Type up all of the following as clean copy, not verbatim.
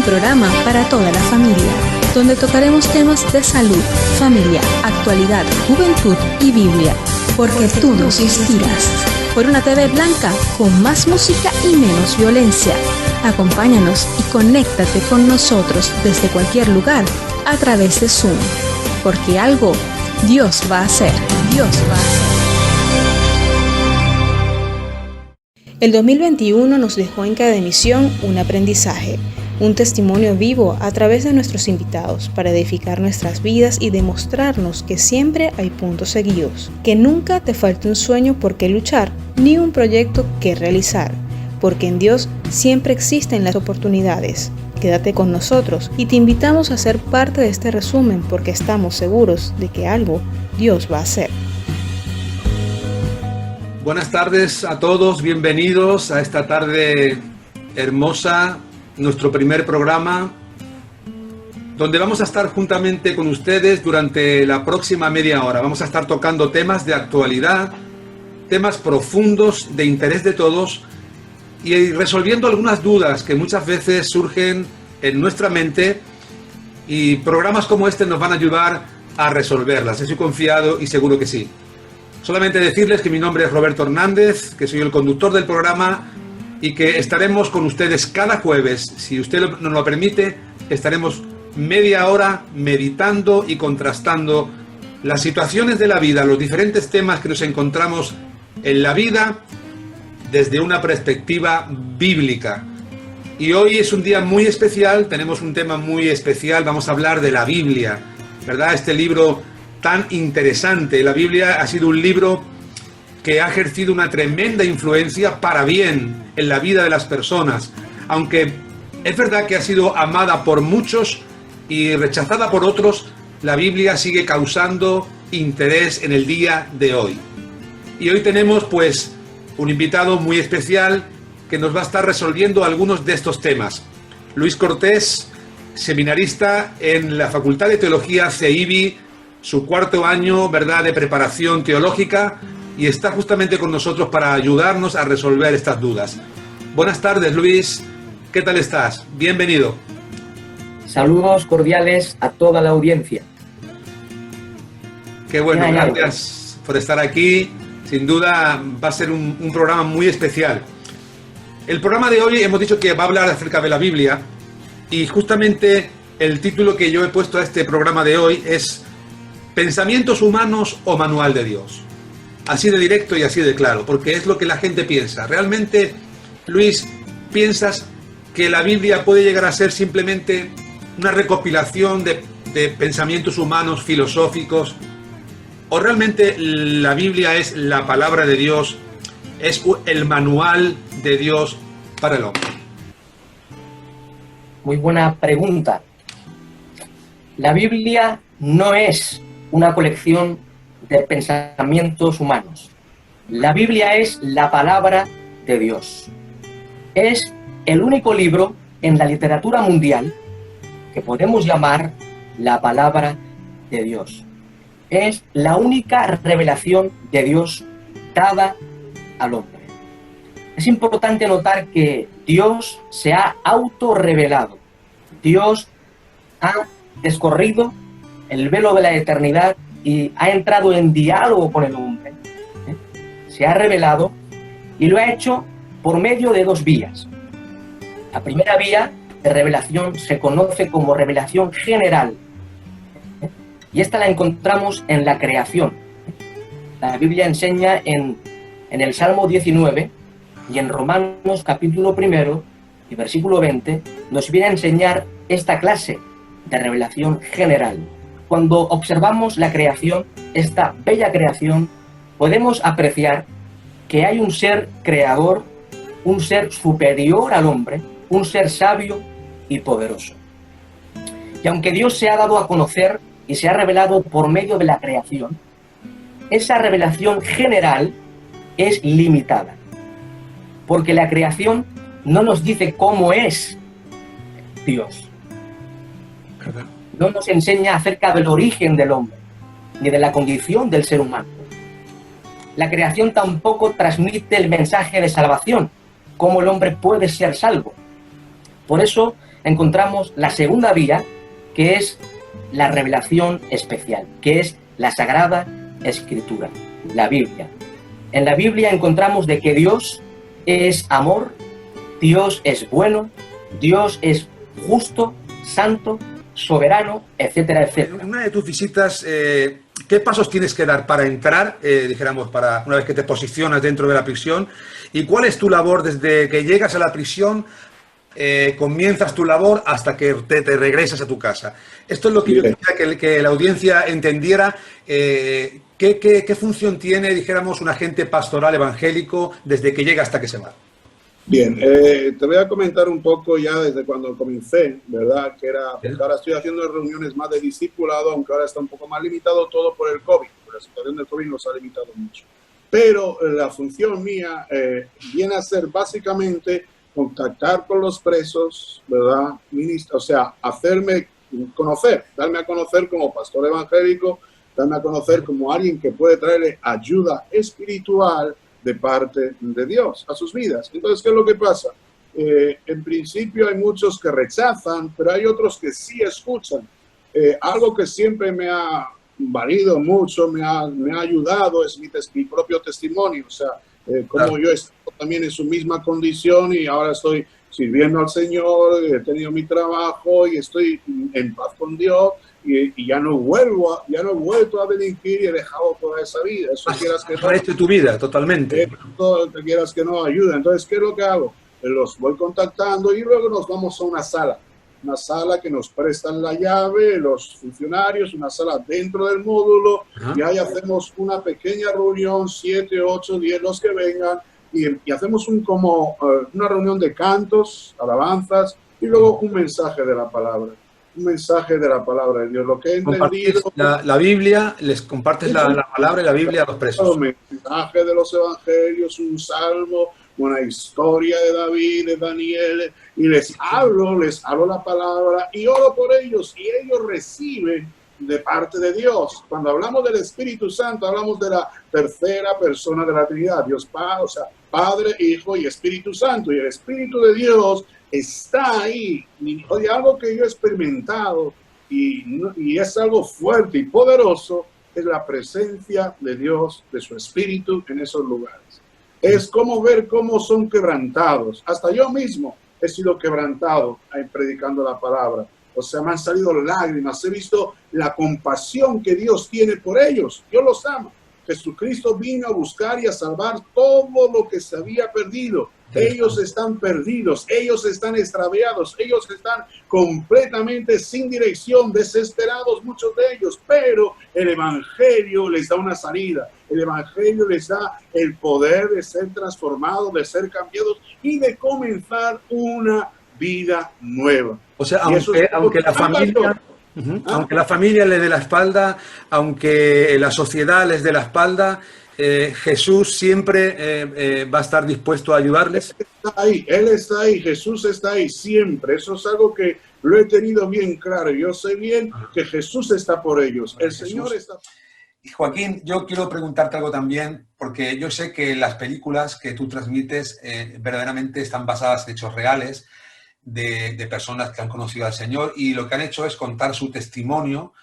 programa para toda la familia, donde tocaremos temas de salud, familia, actualidad, juventud y Biblia, porque tú nos inspiras. Por una TV blanca con más música y menos violencia. Acompáñanos y conéctate con nosotros desde cualquier lugar a través de Zoom, porque algo Dios va a hacer. Dios va a hacer. El 2021 nos dejó en cada emisión un aprendizaje, un testimonio vivo a través de nuestros invitados para edificar nuestras vidas y demostrarnos que siempre hay puntos seguidos, que nunca te falte un sueño por qué luchar, ni un proyecto que realizar, porque en Dios siempre existen las oportunidades. Quédate con nosotros y te invitamos a ser parte de este resumen porque estamos seguros de que algo Dios va a hacer. Buenas tardes a todos, bienvenidos a esta tarde hermosa, nuestro primer programa, donde vamos a estar juntamente con ustedes durante la próxima media hora. Vamos a estar tocando temas de actualidad, temas profundos de interés de todos y resolviendo algunas dudas que muchas veces surgen en nuestra mente, y programas como este nos van a ayudar a resolverlas. Estoy confiado y seguro que sí. Solamente decirles que mi nombre es Roberto Hernández, que soy el conductor del programa y que estaremos con ustedes cada jueves. Si usted nos lo permite, estaremos media hora meditando y contrastando las situaciones de la vida, los diferentes temas que nos encontramos en la vida desde una perspectiva bíblica. Y hoy es un día muy especial, tenemos un tema muy especial, vamos a hablar de la Biblia, ¿verdad? Este libro tan interesante. La Biblia ha sido un libro que ha ejercido una tremenda influencia para bien en la vida de las personas, aunque es verdad que ha sido amada por muchos y rechazada por otros. La Biblia sigue causando interés en el día de hoy. Y hoy tenemos pues un invitado muy especial que nos va a estar resolviendo algunos de estos temas. Luis Cortés, seminarista en la Facultad de Teología CEIBI, su cuarto año, ¿verdad?, de preparación teológica, y está justamente con nosotros para ayudarnos a resolver estas dudas. Buenas tardes, Luis. ¿Qué tal estás? Bienvenido. Saludos cordiales a toda la audiencia. Qué bueno, gracias por estar aquí. Sin duda va a ser un programa muy especial. El programa de hoy hemos dicho que va a hablar acerca de la Biblia, y justamente el título que yo he puesto a este programa de hoy es ¿Pensamientos humanos o manual de Dios? Así de directo y así de claro, porque es lo que la gente piensa. ¿Realmente, Luis, piensas que la Biblia puede llegar a ser simplemente una recopilación de pensamientos humanos, filosóficos? ¿O realmente la Biblia es la palabra de Dios, es el manual de Dios para el hombre? Muy buena pregunta. La Biblia no es una colección de pensamientos humanos. La Biblia es la palabra de Dios. Es el único libro en la literatura mundial que podemos llamar la palabra de Dios. Es la única revelación de Dios dada al hombre. Es importante notar que Dios se ha autorrevelado. Dios ha descorrido el velo de la eternidad y ha entrado en diálogo con el hombre. Se ha revelado y lo ha hecho por medio de dos vías. La primera vía de revelación se conoce como revelación general, y esta la encontramos en la creación. La Biblia enseña en el Salmo 19 y en Romanos capítulo 1 y versículo 20 nos viene a enseñar esta clase de revelación general. Cuando observamos la creación, esta bella creación, podemos apreciar que hay un ser creador, un ser superior al hombre, un ser sabio y poderoso. Y aunque Dios se ha dado a conocer y se ha revelado por medio de la creación, esa revelación general es limitada, porque la creación no nos dice cómo es Dios. No nos enseña acerca del origen del hombre, ni de la condición del ser humano. La creación tampoco transmite el mensaje de salvación, cómo el hombre puede ser salvo. Por eso, encontramos la segunda vía, que es la revelación especial, que es la Sagrada Escritura, la Biblia. En la Biblia encontramos de que Dios es amor, Dios es bueno, Dios es justo, santo, soberano, etcétera, etcétera. En una de tus visitas, ¿qué pasos tienes que dar para entrar, dijéramos, para una vez que te posicionas dentro de la prisión? ¿Y cuál es tu labor desde que llegas a la prisión, comienzas tu labor hasta que te regresas a tu casa? Esto es lo que yo quería que la audiencia entendiera. ¿Qué función tiene, dijéramos, un agente pastoral evangélico desde que llega hasta que se va? Bien, te voy a comentar un poco ya desde cuando comencé, ¿verdad? Que era, porque ahora estoy haciendo reuniones más de discipulado, aunque ahora está un poco más limitado todo por el COVID, porque la situación del COVID nos ha limitado mucho. Pero la función mía viene a ser básicamente contactar con los presos, ¿verdad? O sea, hacerme conocer, darme a conocer como pastor evangélico, darme a conocer como alguien que puede traerle ayuda espiritual de parte de Dios a sus vidas. Entonces, ¿qué es lo que pasa? En principio hay muchos que rechazan, pero hay otros que sí escuchan. Algo que siempre me ha valido mucho, me ha ayudado, es mi propio testimonio. O sea, como yo estoy también en su misma condición y ahora estoy sirviendo al Señor, he tenido mi trabajo y estoy en paz con Dios. Y ya no he vuelto a delinquir y he dejado toda esa vida. Eso quieras que no. Resto de tu vida, totalmente. Todo que quieras que no ayuda. Entonces, ¿qué es lo que hago? Los voy contactando y luego nos vamos a una sala que nos prestan la llave, los funcionarios, una sala dentro del módulo. Ajá. Y ahí hacemos una pequeña reunión, 7, 8, 10, los que vengan, y hacemos una reunión de cantos, alabanzas, y luego un mensaje de la palabra. Un mensaje de la palabra de Dios. Lo que he entendido... La Biblia, les compartes la palabra y la Biblia a los presos. Un mensaje de los evangelios, un salmo, una historia de David, de Daniel, y les hablo la palabra y oro por ellos, y ellos reciben de parte de Dios. Cuando hablamos del Espíritu Santo, hablamos de la tercera persona de la Trinidad, Dios Padre, o sea, Padre, Hijo y Espíritu Santo, y el Espíritu de Dios está ahí. Y algo que yo he experimentado y es algo fuerte y poderoso, es la presencia de Dios, de su Espíritu en esos lugares. Es como ver cómo son quebrantados. Hasta yo mismo he sido quebrantado predicando la palabra. O sea, me han salido lágrimas. He visto la compasión que Dios tiene por ellos. Dios los ama. Jesucristo vino a buscar y a salvar todo lo que se había perdido. Ellos están perdidos, ellos están extraviados, ellos están completamente sin dirección, desesperados muchos de ellos, pero el Evangelio les da una salida, el Evangelio les da el poder de ser transformados, de ser cambiados y de comenzar una vida nueva. O sea, aunque la familia les dé la espalda, aunque la sociedad les dé la espalda, Jesús siempre va a estar dispuesto a ayudarles. Él está ahí, Jesús está ahí siempre. Eso es algo que lo he tenido bien claro. Yo sé bien que Jesús está por ellos. El Señor está. Joaquín, yo quiero preguntarte algo también, porque yo sé que las películas que tú transmites verdaderamente están basadas en hechos reales de personas que han conocido al Señor y lo que han hecho es contar su testimonio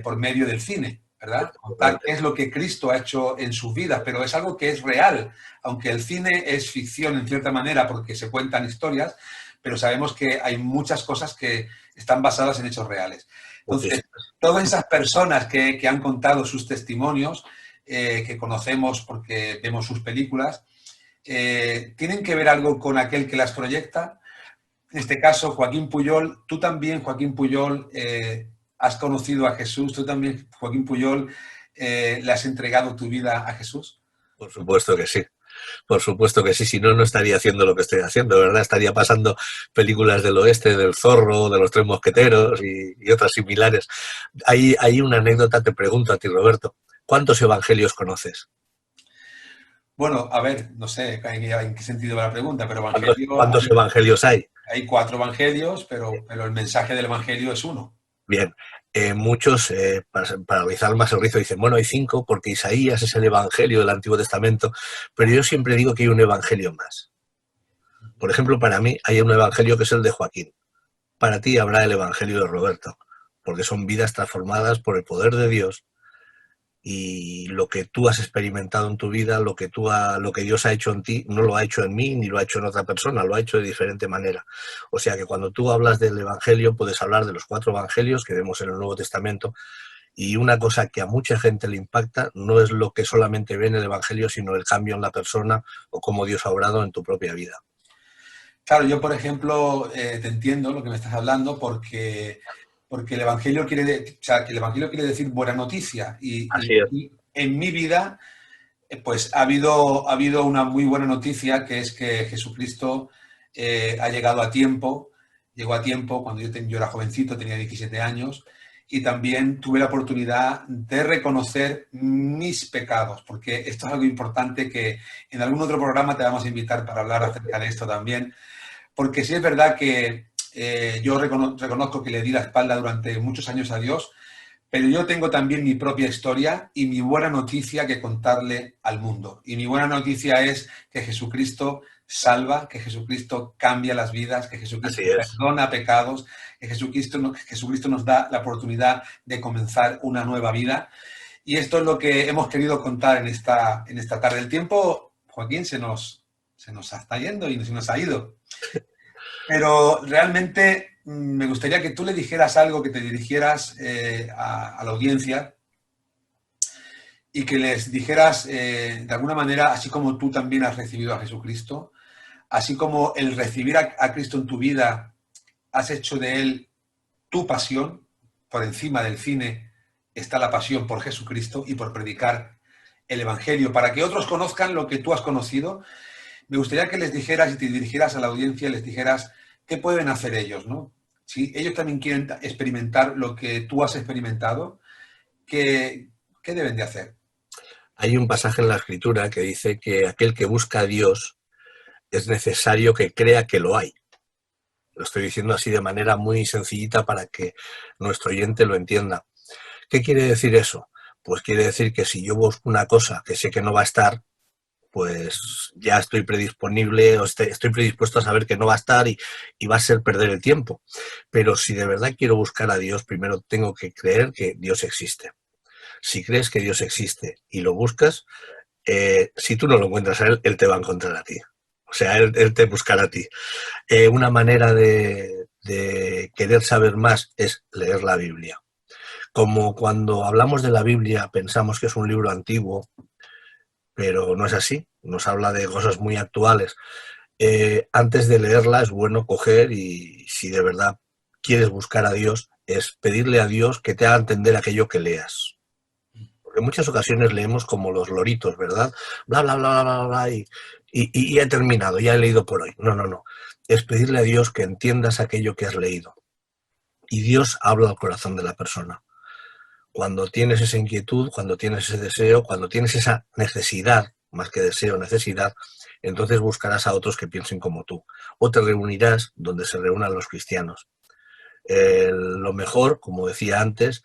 por medio del cine, ¿verdad? Contar qué es lo que Cristo ha hecho en sus vidas, pero es algo que es real, aunque el cine es ficción en cierta manera porque se cuentan historias, pero sabemos que hay muchas cosas que están basadas en hechos reales. Entonces, todas esas personas que han contado sus testimonios, que conocemos porque vemos sus películas, ¿tienen que ver algo con aquel que las proyecta? En este caso, Joaquín Pujol, tú también, Joaquín Pujol, has conocido a Jesús, tú también, Joaquín Pujol, ¿le has entregado tu vida a Jesús? Por supuesto que sí. Por supuesto que sí, si no, no estaría haciendo lo que estoy haciendo, ¿verdad? Estaría pasando películas del oeste, del Zorro, de los Tres Mosqueteros y otras similares. Hay una anécdota, te pregunto a ti, Roberto. ¿Cuántos evangelios conoces? Bueno, a ver, no sé en qué sentido va la pregunta, pero ¿Cuántos evangelios hay? Hay 4 evangelios, pero el mensaje del evangelio es uno. Bien, muchos, para realizar más el rizo, dicen, bueno, hay 5 porque Isaías es el evangelio del Antiguo Testamento, pero yo siempre digo que hay un evangelio más. Por ejemplo, para mí hay un evangelio que es el de Joaquín. para ti habrá el Evangelio de Roberto, porque son vidas transformadas por el poder de Dios, y lo que tú has experimentado en tu vida, lo que Dios ha hecho en ti, no lo ha hecho en mí ni lo ha hecho en otra persona, lo ha hecho de diferente manera. O sea que cuando tú hablas del Evangelio, puedes hablar de los 4 Evangelios que vemos en el Nuevo Testamento, y una cosa que a mucha gente le impacta no es lo que solamente ve en el Evangelio, sino el cambio en la persona o cómo Dios ha obrado en tu propia vida. Claro, yo, por ejemplo, te entiendo lo que me estás hablando porque el Evangelio quiere decir buena noticia. Así es. Y en mi vida, pues ha habido una muy buena noticia, que es que Jesucristo ha llegado a tiempo. Llegó a tiempo cuando yo era jovencito, tenía 17 años, y también tuve la oportunidad de reconocer mis pecados, porque esto es algo importante que en algún otro programa te vamos a invitar para hablar acerca de esto también, porque sí es verdad que yo reconozco que le di la espalda durante muchos años a Dios, pero yo tengo también mi propia historia y mi buena noticia que contarle al mundo. Y mi buena noticia es que Jesucristo salva, que Jesucristo cambia las vidas, que Jesucristo perdona pecados, que Jesucristo nos da la oportunidad de comenzar una nueva vida. Y esto es lo que hemos querido contar en esta tarde. El tiempo, Joaquín, se nos está yendo y se nos ha ido. Pero realmente me gustaría que tú le dijeras algo, que te dirigieras a la audiencia y que les dijeras de alguna manera, así como tú también has recibido a Jesucristo, así como el recibir a Cristo en tu vida has hecho de Él tu pasión, por encima del cine está la pasión por Jesucristo y por predicar el Evangelio, para que otros conozcan lo que tú has conocido. Me gustaría que les dijeras y te dirigieras a la audiencia, les dijeras qué pueden hacer ellos, ¿no? Si ellos también quieren experimentar lo que tú has experimentado, ¿qué deben de hacer? Hay un pasaje en la Escritura que dice que aquel que busca a Dios es necesario que crea que lo hay. Lo estoy diciendo así de manera muy sencillita para que nuestro oyente lo entienda. ¿Qué quiere decir eso? Pues quiere decir que si yo busco una cosa que sé que no va a estar, pues ya estoy predisponible o estoy predispuesto a saber que no va a estar y va a ser perder el tiempo. Pero si de verdad quiero buscar a Dios, primero tengo que creer que Dios existe. Si crees que Dios existe y lo buscas, si tú no lo encuentras a Él te va a encontrar a ti. O sea, Él te buscará a ti. Una manera de querer saber más es leer la Biblia. Como cuando hablamos de la Biblia pensamos que es un libro antiguo, pero no es así, nos habla de cosas muy actuales. Antes de leerla es bueno coger y si de verdad quieres buscar a Dios, es pedirle a Dios que te haga entender aquello que leas. Porque en muchas ocasiones leemos como los loritos, ¿verdad? Bla, bla, bla, bla, bla, bla, y he terminado, ya he leído por hoy. No. Es pedirle a Dios que entiendas aquello que has leído. Y Dios habla al corazón de la persona. Cuando tienes esa inquietud, cuando tienes ese deseo, cuando tienes esa necesidad, más que deseo, necesidad, entonces buscarás a otros que piensen como tú. O te reunirás donde se reúnan los cristianos. Lo mejor, como decía antes,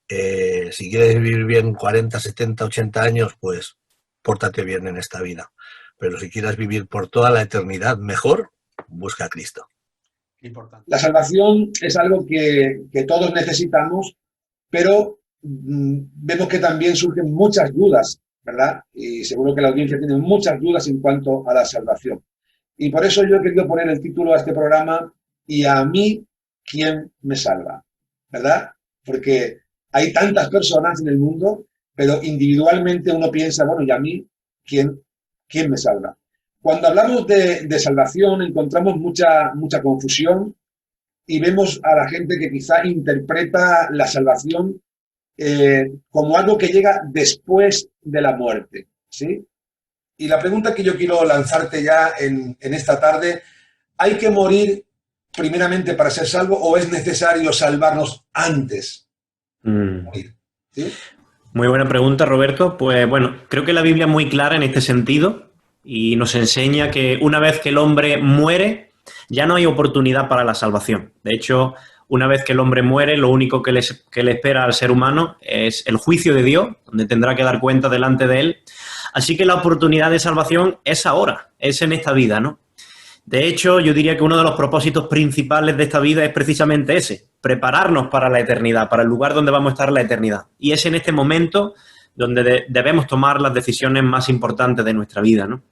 si quieres vivir bien 40, 70, 80 años, pues pórtate bien en esta vida. Pero si quieres vivir por toda la eternidad mejor, busca a Cristo. Importante. La salvación es algo que todos necesitamos, pero vemos que también surgen muchas dudas, ¿verdad? Y seguro que la audiencia tiene muchas dudas en cuanto a la salvación. Y por eso yo he querido poner el título a este programa, ¿y a mí quién me salva? ¿Verdad? Porque hay tantas personas en el mundo, pero individualmente uno piensa, bueno, ¿y a mí quién me salva? Cuando hablamos de salvación encontramos mucha confusión y vemos a la gente que quizá interpreta la salvación como algo que llega después de la muerte, ¿sí? Y la pregunta que yo quiero lanzarte ya en esta tarde, ¿hay que morir primeramente para ser salvo o es necesario salvarnos antes de morir? ¿Sí? Muy buena pregunta, Roberto. Pues bueno, creo que la Biblia es muy clara en este sentido y nos enseña que una vez que el hombre muere, ya no hay oportunidad para la salvación. De hecho, una vez que el hombre muere, lo único que le espera al ser humano es el juicio de Dios, donde tendrá que dar cuenta delante de él. Así que la oportunidad de salvación es ahora, es en esta vida, ¿no? De hecho, yo diría que uno de los propósitos principales de esta vida es precisamente ese, prepararnos para la eternidad, para el lugar donde vamos a estar la eternidad. Y es en este momento donde debemos tomar las decisiones más importantes de nuestra vida, ¿no?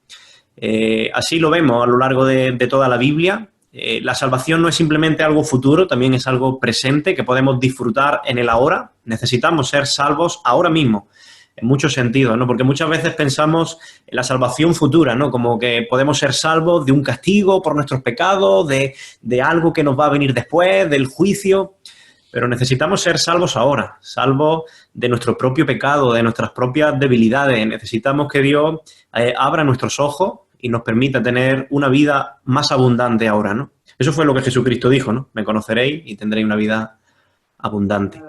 Así lo vemos a lo largo de toda la Biblia. La salvación no es simplemente algo futuro, también es algo presente que podemos disfrutar en el ahora. Necesitamos ser salvos ahora mismo, en muchos sentidos, ¿no? Porque muchas veces pensamos en la salvación futura, ¿no? Como que podemos ser salvos de un castigo por nuestros pecados, de algo que nos va a venir después, del juicio. Pero necesitamos ser salvos ahora, salvos de nuestro propio pecado, de nuestras propias debilidades. Necesitamos que Dios abra nuestros ojos y nos permita tener una vida más abundante ahora, ¿no? Eso fue lo que Jesucristo dijo, ¿no? Me conoceréis y tendréis una vida abundante.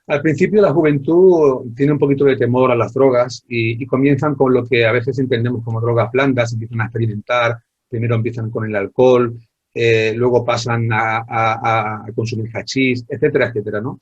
Al principio la juventud tiene un poquito de temor a las drogas y comienzan con lo que a veces entendemos como drogas blandas, empiezan a experimentar, primero empiezan con el alcohol, luego pasan a consumir hachís, etcétera, etcétera, ¿no?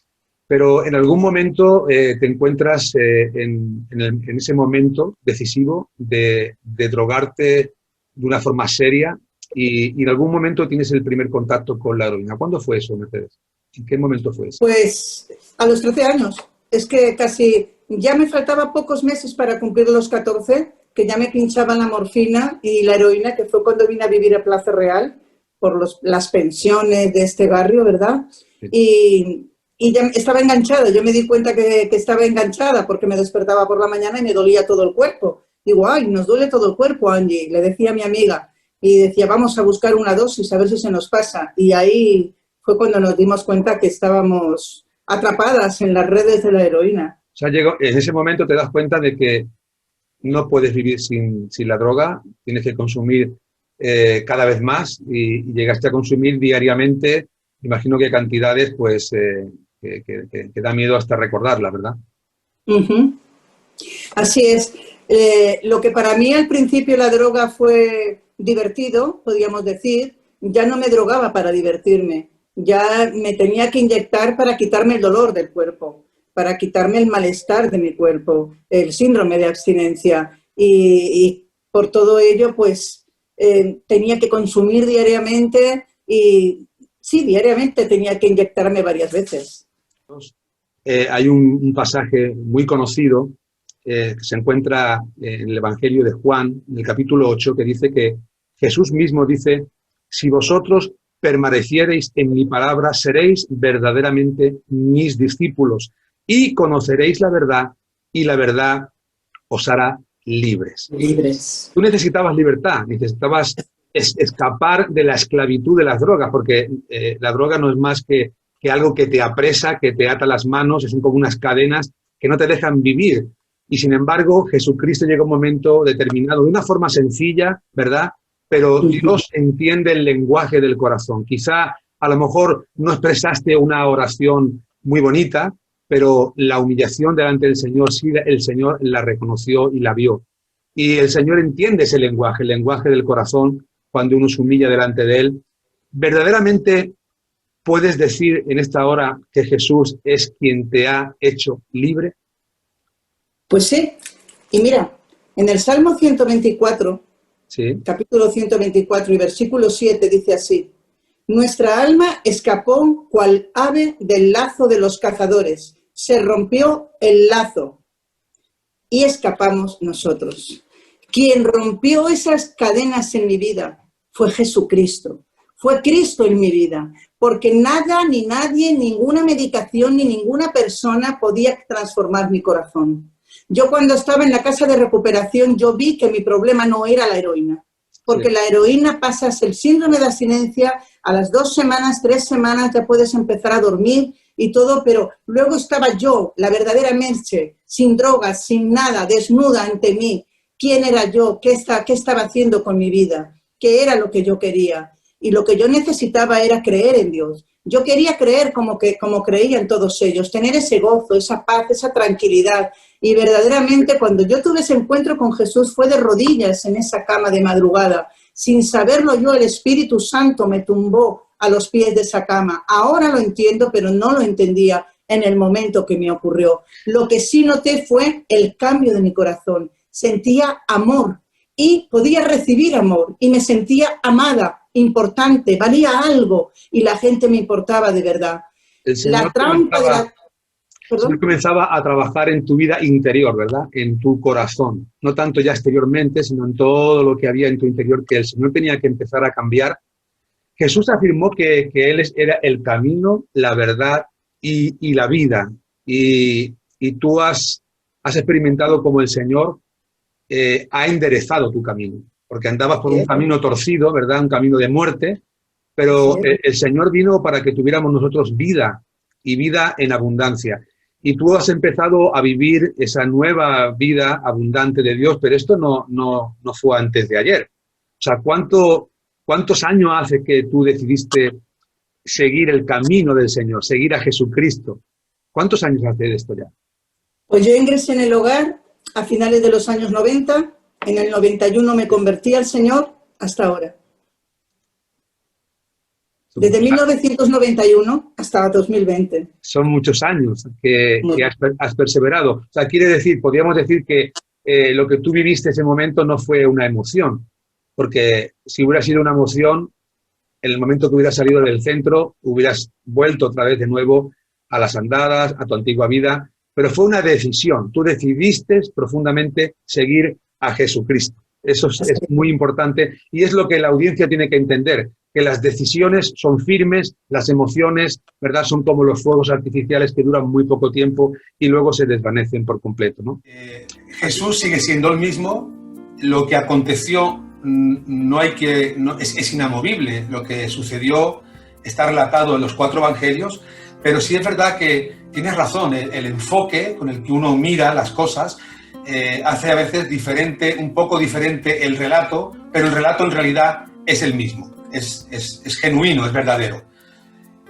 Pero en algún momento te encuentras en ese momento decisivo de drogarte de una forma seria y en algún momento tienes el primer contacto con la heroína. ¿Cuándo fue eso, Mercedes? ¿En qué momento fue eso? Pues a los 13 años. Es que casi ya me faltaba pocos meses para cumplir los 14, que ya me pinchaban la morfina y la heroína, que fue cuando vine a vivir a Plaza Real por las pensiones de este barrio, ¿verdad? Sí. Y ya estaba enganchada. Yo me di cuenta que estaba enganchada porque me despertaba por la mañana y me dolía todo el cuerpo. Digo, ay, nos duele todo el cuerpo, Angie. Le decía a mi amiga y decía, vamos a buscar una dosis a ver si se nos pasa. Y ahí fue cuando nos dimos cuenta que estábamos atrapadas en las redes de la heroína. O sea, en ese momento te das cuenta de que no puedes vivir sin la droga, tienes que consumir cada vez más y llegaste a consumir diariamente, imagino que cantidades pues que da miedo hasta recordarlas, ¿verdad? Uh-huh. Así es. Lo que para mí al principio la droga fue divertido, podríamos decir, ya no me drogaba para divertirme. Ya me tenía que inyectar para quitarme el dolor del cuerpo, para quitarme el malestar de mi cuerpo, el síndrome de abstinencia. Y por todo ello, pues, tenía que consumir diariamente y, sí, diariamente tenía que inyectarme varias veces. Hay un pasaje muy conocido que se encuentra en el Evangelio de Juan, en el capítulo 8, que dice que Jesús mismo dice, si vosotros permaneciereis en mi palabra, seréis verdaderamente mis discípulos y conoceréis la verdad y la verdad os hará libres. Libres. Tú necesitabas libertad, necesitabas escapar de la esclavitud de las drogas, porque la droga no es más que algo que te apresa, que te ata las manos, son como unas cadenas que no te dejan vivir. Y sin embargo, Jesucristo llega a un momento determinado, de una forma sencilla, ¿verdad? Pero Dios entiende el lenguaje del corazón. Quizá a lo mejor no expresaste una oración muy bonita, pero la humillación delante del Señor, sí, el Señor la reconoció y la vio. Y el Señor entiende ese lenguaje, el lenguaje del corazón, cuando uno se humilla delante de Él. ¿Verdaderamente puedes decir en esta hora que Jesús es quien te ha hecho libre? Pues sí. Y mira, en el Salmo 124... Sí. Capítulo 124 y versículo 7 dice así, nuestra alma escapó cual ave del lazo de los cazadores, se rompió el lazo y escapamos nosotros. Quien rompió esas cadenas en mi vida fue Jesucristo, fue Cristo en mi vida, porque nada ni nadie, ninguna medicación ni ninguna persona podía transformar mi corazón. Yo cuando estaba en la casa de recuperación, yo vi que mi problema no era la heroína, porque sí. La heroína pasas el síndrome de abstinencia, a las 2 semanas, 3 semanas ya puedes empezar a dormir y todo, pero luego estaba yo, la verdadera Merche, sin drogas, sin nada, desnuda ante mí. ¿Quién era yo? ¿Qué estaba haciendo con mi vida? ¿Qué era lo que yo quería? Y lo que yo necesitaba era creer en Dios. Yo quería creer como creían todos ellos, tener ese gozo, esa paz, esa tranquilidad. Y verdaderamente cuando yo tuve ese encuentro con Jesús fue de rodillas en esa cama de madrugada. Sin saberlo yo, el Espíritu Santo me tumbó a los pies de esa cama. Ahora lo entiendo, pero no lo entendía en el momento que me ocurrió. Lo que sí noté fue el cambio de mi corazón. Sentía amor. y podía recibir amor y me sentía amada, importante, valía algo y la gente me importaba de verdad. El Señor La trampa de la... el Señor comenzaba a trabajar en tu vida interior, ¿verdad? En tu corazón. No tanto ya exteriormente, sino en todo lo que había en tu interior, que el Señor tenía que empezar a cambiar. Jesús afirmó que Él era el camino, la verdad y la vida. Y tú has experimentado como el Señor ha enderezado tu camino, porque andabas por un camino torcido, ¿verdad? Un camino de muerte, pero el Señor vino para que tuviéramos nosotros vida y vida en abundancia. Y tú has empezado a vivir esa nueva vida abundante de Dios, pero esto no fue antes de ayer. O sea, ¿cuántos años hace que tú decidiste seguir el camino del Señor, seguir a Jesucristo? ¿Cuántos años hace de esto ya? Pues yo ingresé en el hogar a finales de los años 90, en el 91 me convertí al Señor hasta ahora. Desde 1991 hasta 2020. Son muchos años que has perseverado. O sea, quiere decir, podríamos decir que lo que tú viviste ese momento no fue una emoción, porque si hubiera sido una emoción, en el momento que hubieras salido del centro, hubieras vuelto otra vez de nuevo a las andadas, a tu antigua vida, pero fue una decisión. Tú decidiste profundamente seguir a Jesucristo. Eso es muy importante y es lo que la audiencia tiene que entender, que las decisiones son firmes, las emociones, ¿verdad?, son como los fuegos artificiales que duran muy poco tiempo y luego se desvanecen por completo, ¿no? Jesús sigue siendo el mismo. Lo que aconteció es inamovible. Lo que sucedió está relatado en los 4 evangelios, pero sí es verdad que tienes razón, el enfoque con el que uno mira las cosas hace a veces un poco diferente el relato, pero el relato en realidad es el mismo, es genuino, es verdadero.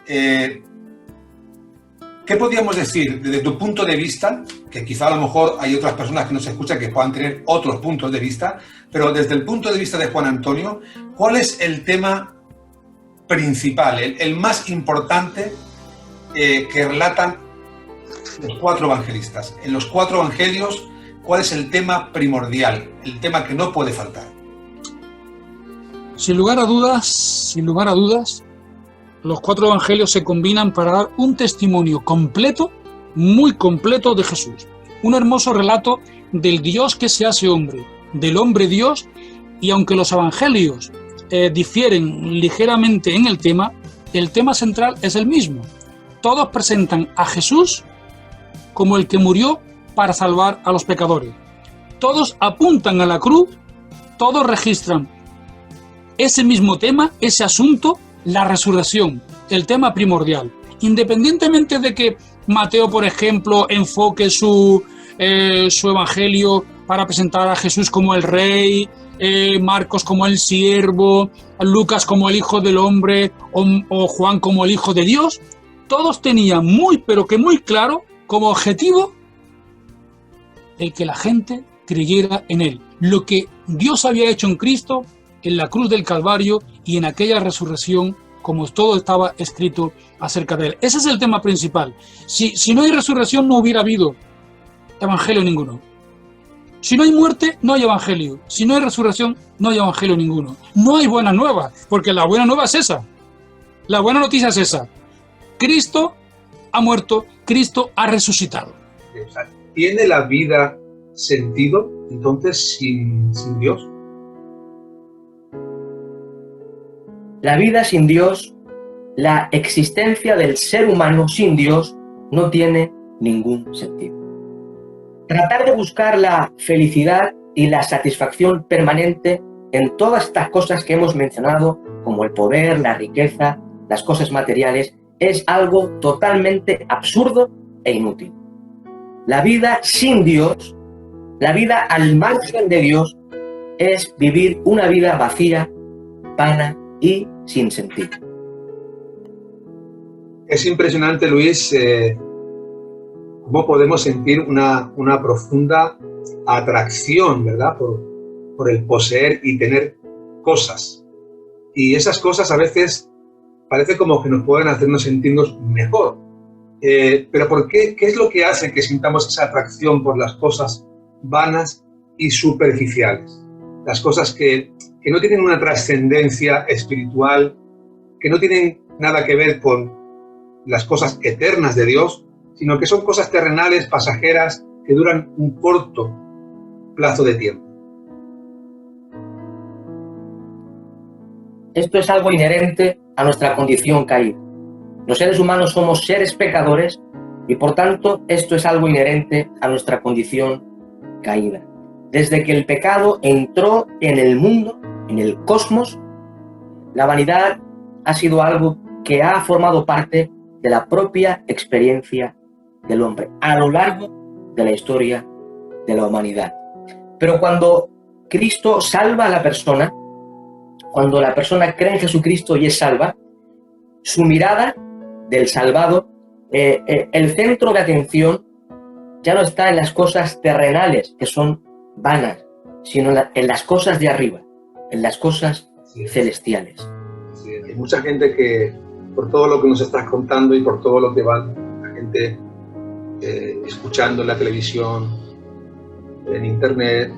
¿Qué podríamos decir desde tu punto de vista? Que quizá a lo mejor hay otras personas que nos escuchan que puedan tener otros puntos de vista, pero desde el punto de vista de Juan Antonio, ¿cuál es el tema principal, el más importante que relatan los 4 evangelistas? En los 4 evangelios, ¿cuál es el tema primordial, el tema que no puede faltar? Sin lugar a dudas, los 4 evangelios se combinan para dar un testimonio completo, muy completo de Jesús. Un hermoso relato del Dios que se hace hombre, del hombre Dios, y aunque los evangelios difieren ligeramente en el tema central es el mismo. Todos presentan a Jesús como el que murió para salvar a los pecadores. Todos apuntan a la cruz, todos registran ese mismo tema, ese asunto, la resurrección, el tema primordial. Independientemente de que Mateo, por ejemplo, enfoque su evangelio para presentar a Jesús como el rey, Marcos como el siervo, Lucas como el hijo del hombre o Juan como el hijo de Dios, todos tenían muy claro como objetivo el que la gente creyera en él. Lo que Dios había hecho en Cristo, en la cruz del Calvario y en aquella resurrección, como todo estaba escrito acerca de él. Ese es el tema principal. Si no hay resurrección, no hubiera habido evangelio ninguno. Si no hay muerte, no hay evangelio. Si no hay resurrección, no hay evangelio ninguno. No hay buena nueva, porque la buena nueva es esa. La buena noticia es esa. Cristo ha muerto, Cristo ha resucitado. ¿Tiene la vida sentido, entonces, sin Dios? La vida sin Dios, la existencia del ser humano sin Dios, no tiene ningún sentido. Tratar de buscar la felicidad y la satisfacción permanente en todas estas cosas que hemos mencionado, como el poder, la riqueza, las cosas materiales, es algo totalmente absurdo e inútil. La vida sin Dios, la vida al margen de Dios, es vivir una vida vacía, vana y sin sentido. Es impresionante, Luis, cómo podemos sentir una profunda atracción, ¿verdad?, por el poseer y tener cosas. Y esas cosas a veces parece como que nos pueden hacernos sentirnos mejor. Pero ¿por qué? ¿Qué es lo que hace que sintamos esa atracción por las cosas vanas y superficiales? las cosas que no tienen una trascendencia espiritual, que no tienen nada que ver con las cosas eternas de Dios, sino que son cosas terrenales, pasajeras, que duran un corto plazo de tiempo. Esto es algo inherente a nuestra condición caída. Los seres humanos somos seres pecadores y por tanto esto es algo inherente a nuestra condición caída. Desde que el pecado entró en el mundo, en el cosmos, la vanidad ha sido algo que ha formado parte de la propia experiencia del hombre a lo largo de la historia de la humanidad. Pero cuando Cristo salva a la persona, cuando la persona cree en Jesucristo y es salva, su mirada del salvado, el centro de atención ya no está en las cosas terrenales, que son vanas, sino en las cosas de arriba, en las cosas celestiales. Sí, hay mucha gente que, por todo lo que nos estás contando y por todo lo que va la gente escuchando en la televisión, en internet,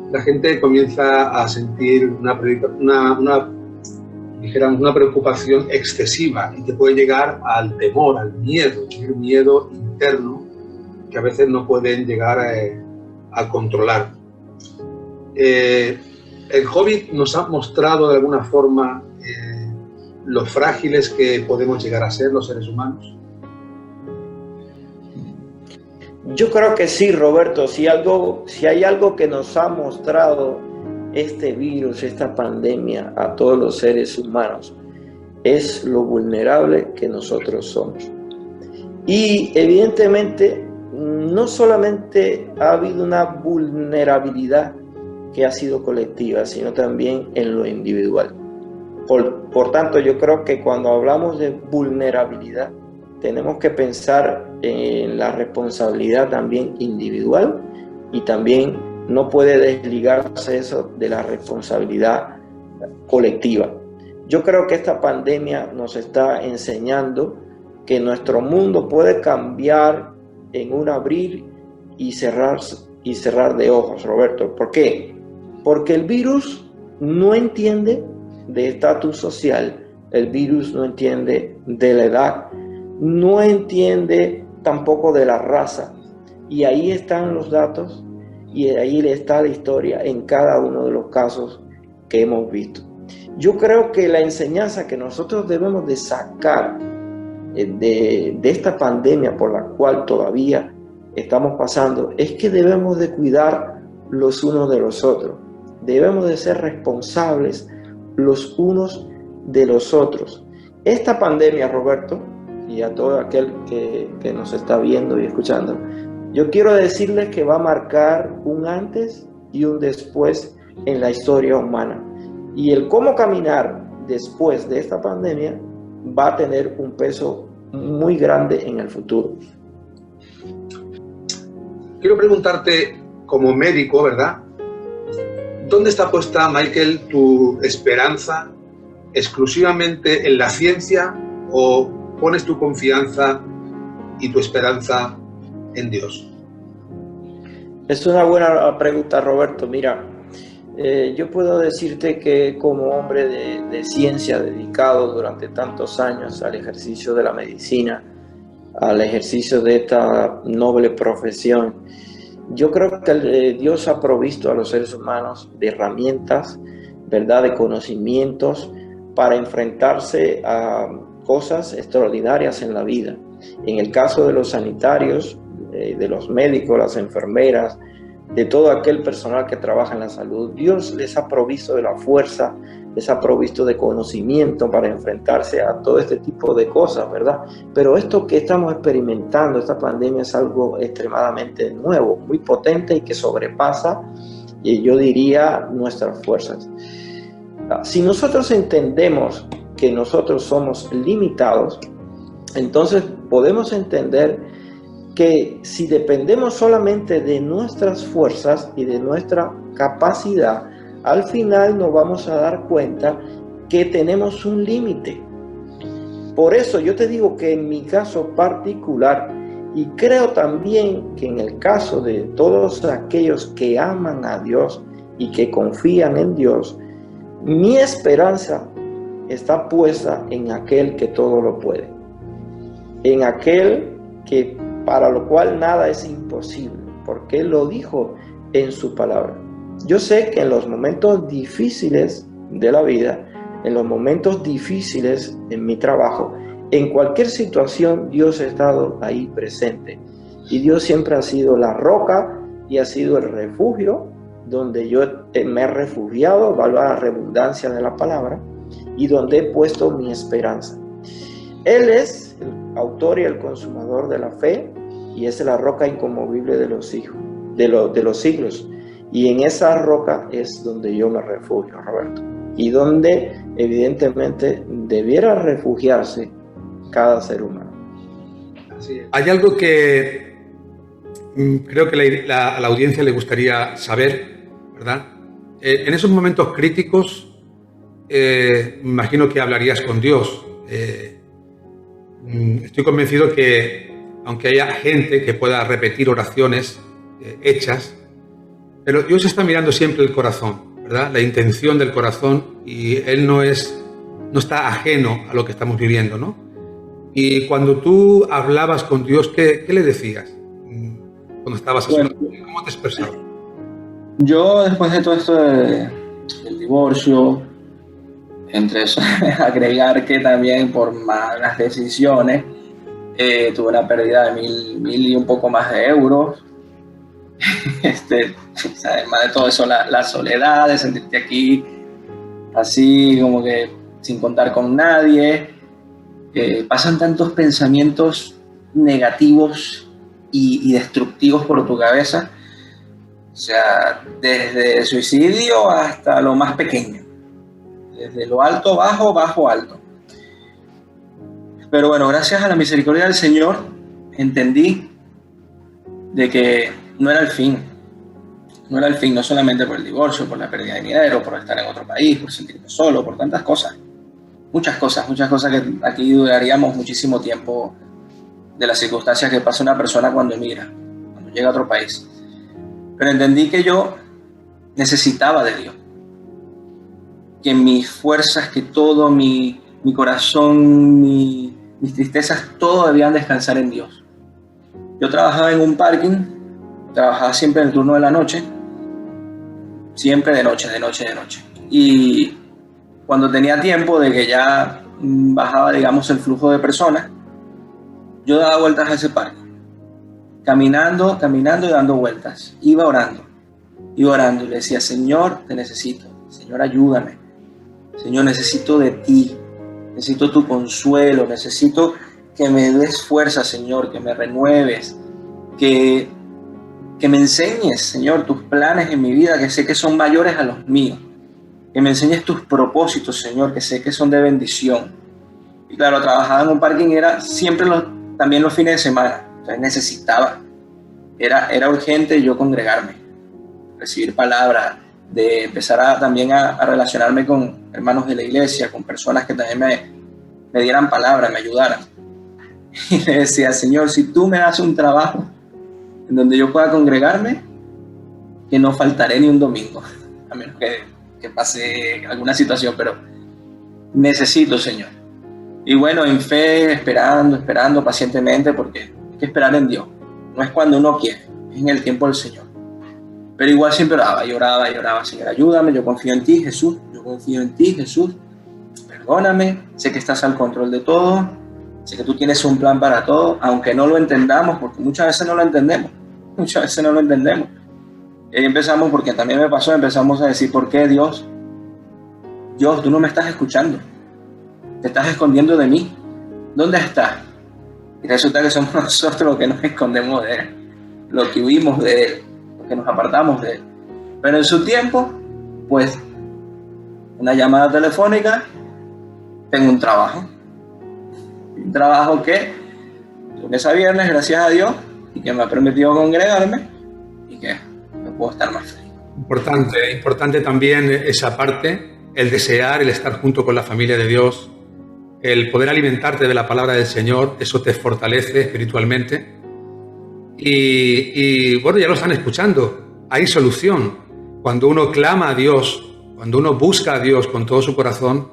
la gente comienza a sentir una preocupación excesiva y que puede llegar al temor, al miedo, un miedo interno que a veces no pueden llegar a controlar. El Hobbit nos ha mostrado de alguna forma lo frágiles que podemos llegar a ser los seres humanos. Yo creo que sí, Roberto. Si hay algo que nos ha mostrado este virus, esta pandemia a todos los seres humanos, es lo vulnerable que nosotros somos. Y evidentemente no solamente ha habido una vulnerabilidad que ha sido colectiva, sino también en lo individual. Por tanto, yo creo que cuando hablamos de vulnerabilidad, tenemos que pensar en la responsabilidad también individual y también no puede desligarse eso de la responsabilidad colectiva. Yo creo que esta pandemia nos está enseñando que nuestro mundo puede cambiar en un abrir y cerrar de ojos, Roberto. ¿Por qué? Porque el virus no entiende de estatus social, el virus no entiende de la edad, no entiende tampoco de la raza. Y ahí están los datos y ahí está la historia en cada uno de los casos que hemos visto. Yo creo que la enseñanza que nosotros debemos de sacar de esta pandemia por la cual todavía estamos pasando es que debemos de cuidar los unos de los otros. Debemos de ser responsables los unos de los otros. Esta pandemia, Roberto, y a todo aquel que nos está viendo y escuchando, yo quiero decirles que va a marcar un antes y un después en la historia humana. Y el cómo caminar después de esta pandemia va a tener un peso muy grande en el futuro. Quiero preguntarte, como médico, ¿verdad? ¿Dónde está puesta, Michael, tu esperanza? ¿Exclusivamente en la ciencia o pones tu confianza y tu esperanza en Dios? Es una buena pregunta, Roberto. Mira, yo puedo decirte que como hombre de ciencia dedicado durante tantos años al ejercicio de la medicina, al ejercicio de esta noble profesión, yo creo que Dios ha provisto a los seres humanos de herramientas, ¿verdad?, de conocimientos para enfrentarse a cosas extraordinarias en la vida. En el caso de los sanitarios, de los médicos, las enfermeras, de todo aquel personal que trabaja en la salud, Dios les ha provisto de la fuerza, les ha provisto de conocimiento para enfrentarse a todo este tipo de cosas, ¿verdad? Pero esto que estamos experimentando, esta pandemia, es algo extremadamente nuevo, muy potente y que sobrepasa, yo diría, nuestras fuerzas. Si nosotros entendemos que nosotros somos limitados, entonces podemos entender que si dependemos solamente de nuestras fuerzas y de nuestra capacidad, al final nos vamos a dar cuenta que tenemos un límite. Por eso yo te digo que en mi caso particular, y creo también que en el caso de todos aquellos que aman a Dios, y que confían en Dios, mi esperanza está puesta en aquel que todo lo puede, en aquel que para lo cual nada es imposible, porque Él lo dijo en su palabra. Yo sé que en los momentos difíciles de la vida, en los momentos difíciles en mi trabajo, en cualquier situación, Dios ha estado ahí presente. Y Dios siempre ha sido la roca y ha sido el refugio donde yo me he refugiado, valga la redundancia de la palabra, y donde he puesto mi esperanza. Él es el autor y el consumador de la fe y es la roca inconmovible de los siglos. Y en esa roca es donde yo me refugio, Roberto. Y donde evidentemente debiera refugiarse cada ser humano. Hay algo que creo que a la audiencia le gustaría saber, ¿verdad? En esos momentos críticos, me imagino que hablarías con Dios. Estoy convencido que, aunque haya gente que pueda repetir oraciones hechas, pero Dios está mirando siempre el corazón, ¿verdad? La intención del corazón, y Él no está ajeno a lo que estamos viviendo, ¿no? Y cuando tú hablabas con Dios, ¿qué le decías? Cuando estabas así, ¿cómo te expresabas? Yo, después de todo esto del divorcio, entre eso, agregar que también por malas decisiones, tuve una pérdida de mil y un poco más de euros. Además de todo eso, la soledad de sentirte aquí así como que sin contar con nadie. Pasan tantos pensamientos negativos y destructivos por tu cabeza, o sea, desde suicidio hasta lo más pequeño, desde lo alto, bajo, bajo, alto. Pero bueno, gracias a la misericordia del Señor, entendí de que no era el fin, no solamente por el divorcio, por la pérdida de dinero, por estar en otro país, por sentirme solo, por tantas cosas. Muchas cosas que aquí duraríamos muchísimo tiempo, de las circunstancias que pasa una persona cuando emigra, cuando llega a otro país. Pero entendí que yo necesitaba de Dios, que mis fuerzas, que todo mi corazón, mis tristezas, todo debían descansar en Dios. Yo trabajaba en un parking, trabajaba siempre en el turno de la noche, siempre de noche. Y cuando tenía tiempo de que ya bajaba, digamos, el flujo de personas, yo daba vueltas a ese parque, caminando y dando vueltas. Iba orando y le decía: Señor, te necesito. Señor, ayúdame. Señor, necesito de ti. Necesito tu consuelo. Necesito que me des fuerza, Señor, que me renueves, que me enseñes, Señor, tus planes en mi vida, que sé que son mayores a los míos. Que me enseñes tus propósitos, Señor, que sé que son de bendición. Y claro, trabajaba en un parking, era siempre también los fines de semana. Entonces necesitaba, era urgente yo congregarme, recibir palabra, de empezar también a relacionarme con hermanos de la iglesia, con personas que también me dieran palabra, me ayudaran. Y le decía: Señor, si tú me das un trabajo en donde yo pueda congregarme, que no faltaré ni un domingo, a menos que pase alguna situación, pero necesito, Señor. Y bueno, en fe, esperando pacientemente, porque hay que esperar en Dios. No es cuando uno quiere, es en el tiempo del Señor. Pero igual siempre oraba: Señor, ayúdame, yo confío en ti, Jesús, perdóname, sé que estás al control de todo, sé que tú tienes un plan para todo, aunque no lo entendamos, porque muchas veces no lo entendemos. Y ahí empezamos, porque también me pasó, empezamos a decir: ¿por qué, Dios? Dios, tú no me estás escuchando, te estás escondiendo de mí, ¿dónde estás? Y resulta que somos nosotros los que nos escondemos de Él, los que huimos de Él, los que nos apartamos de Él. Pero en su tiempo, pues, una llamada telefónica, tengo un trabajo que lunes a viernes, gracias a Dios, y que me ha permitido congregarme y que me puedo estar más feliz. Importante también esa parte, el desear, el estar junto con la familia de Dios, el poder alimentarte de la palabra del Señor, eso te fortalece espiritualmente. Y bueno, ya lo están escuchando, hay solución. cuando uno clama a Dios, cuando uno busca a Dios con todo su corazón,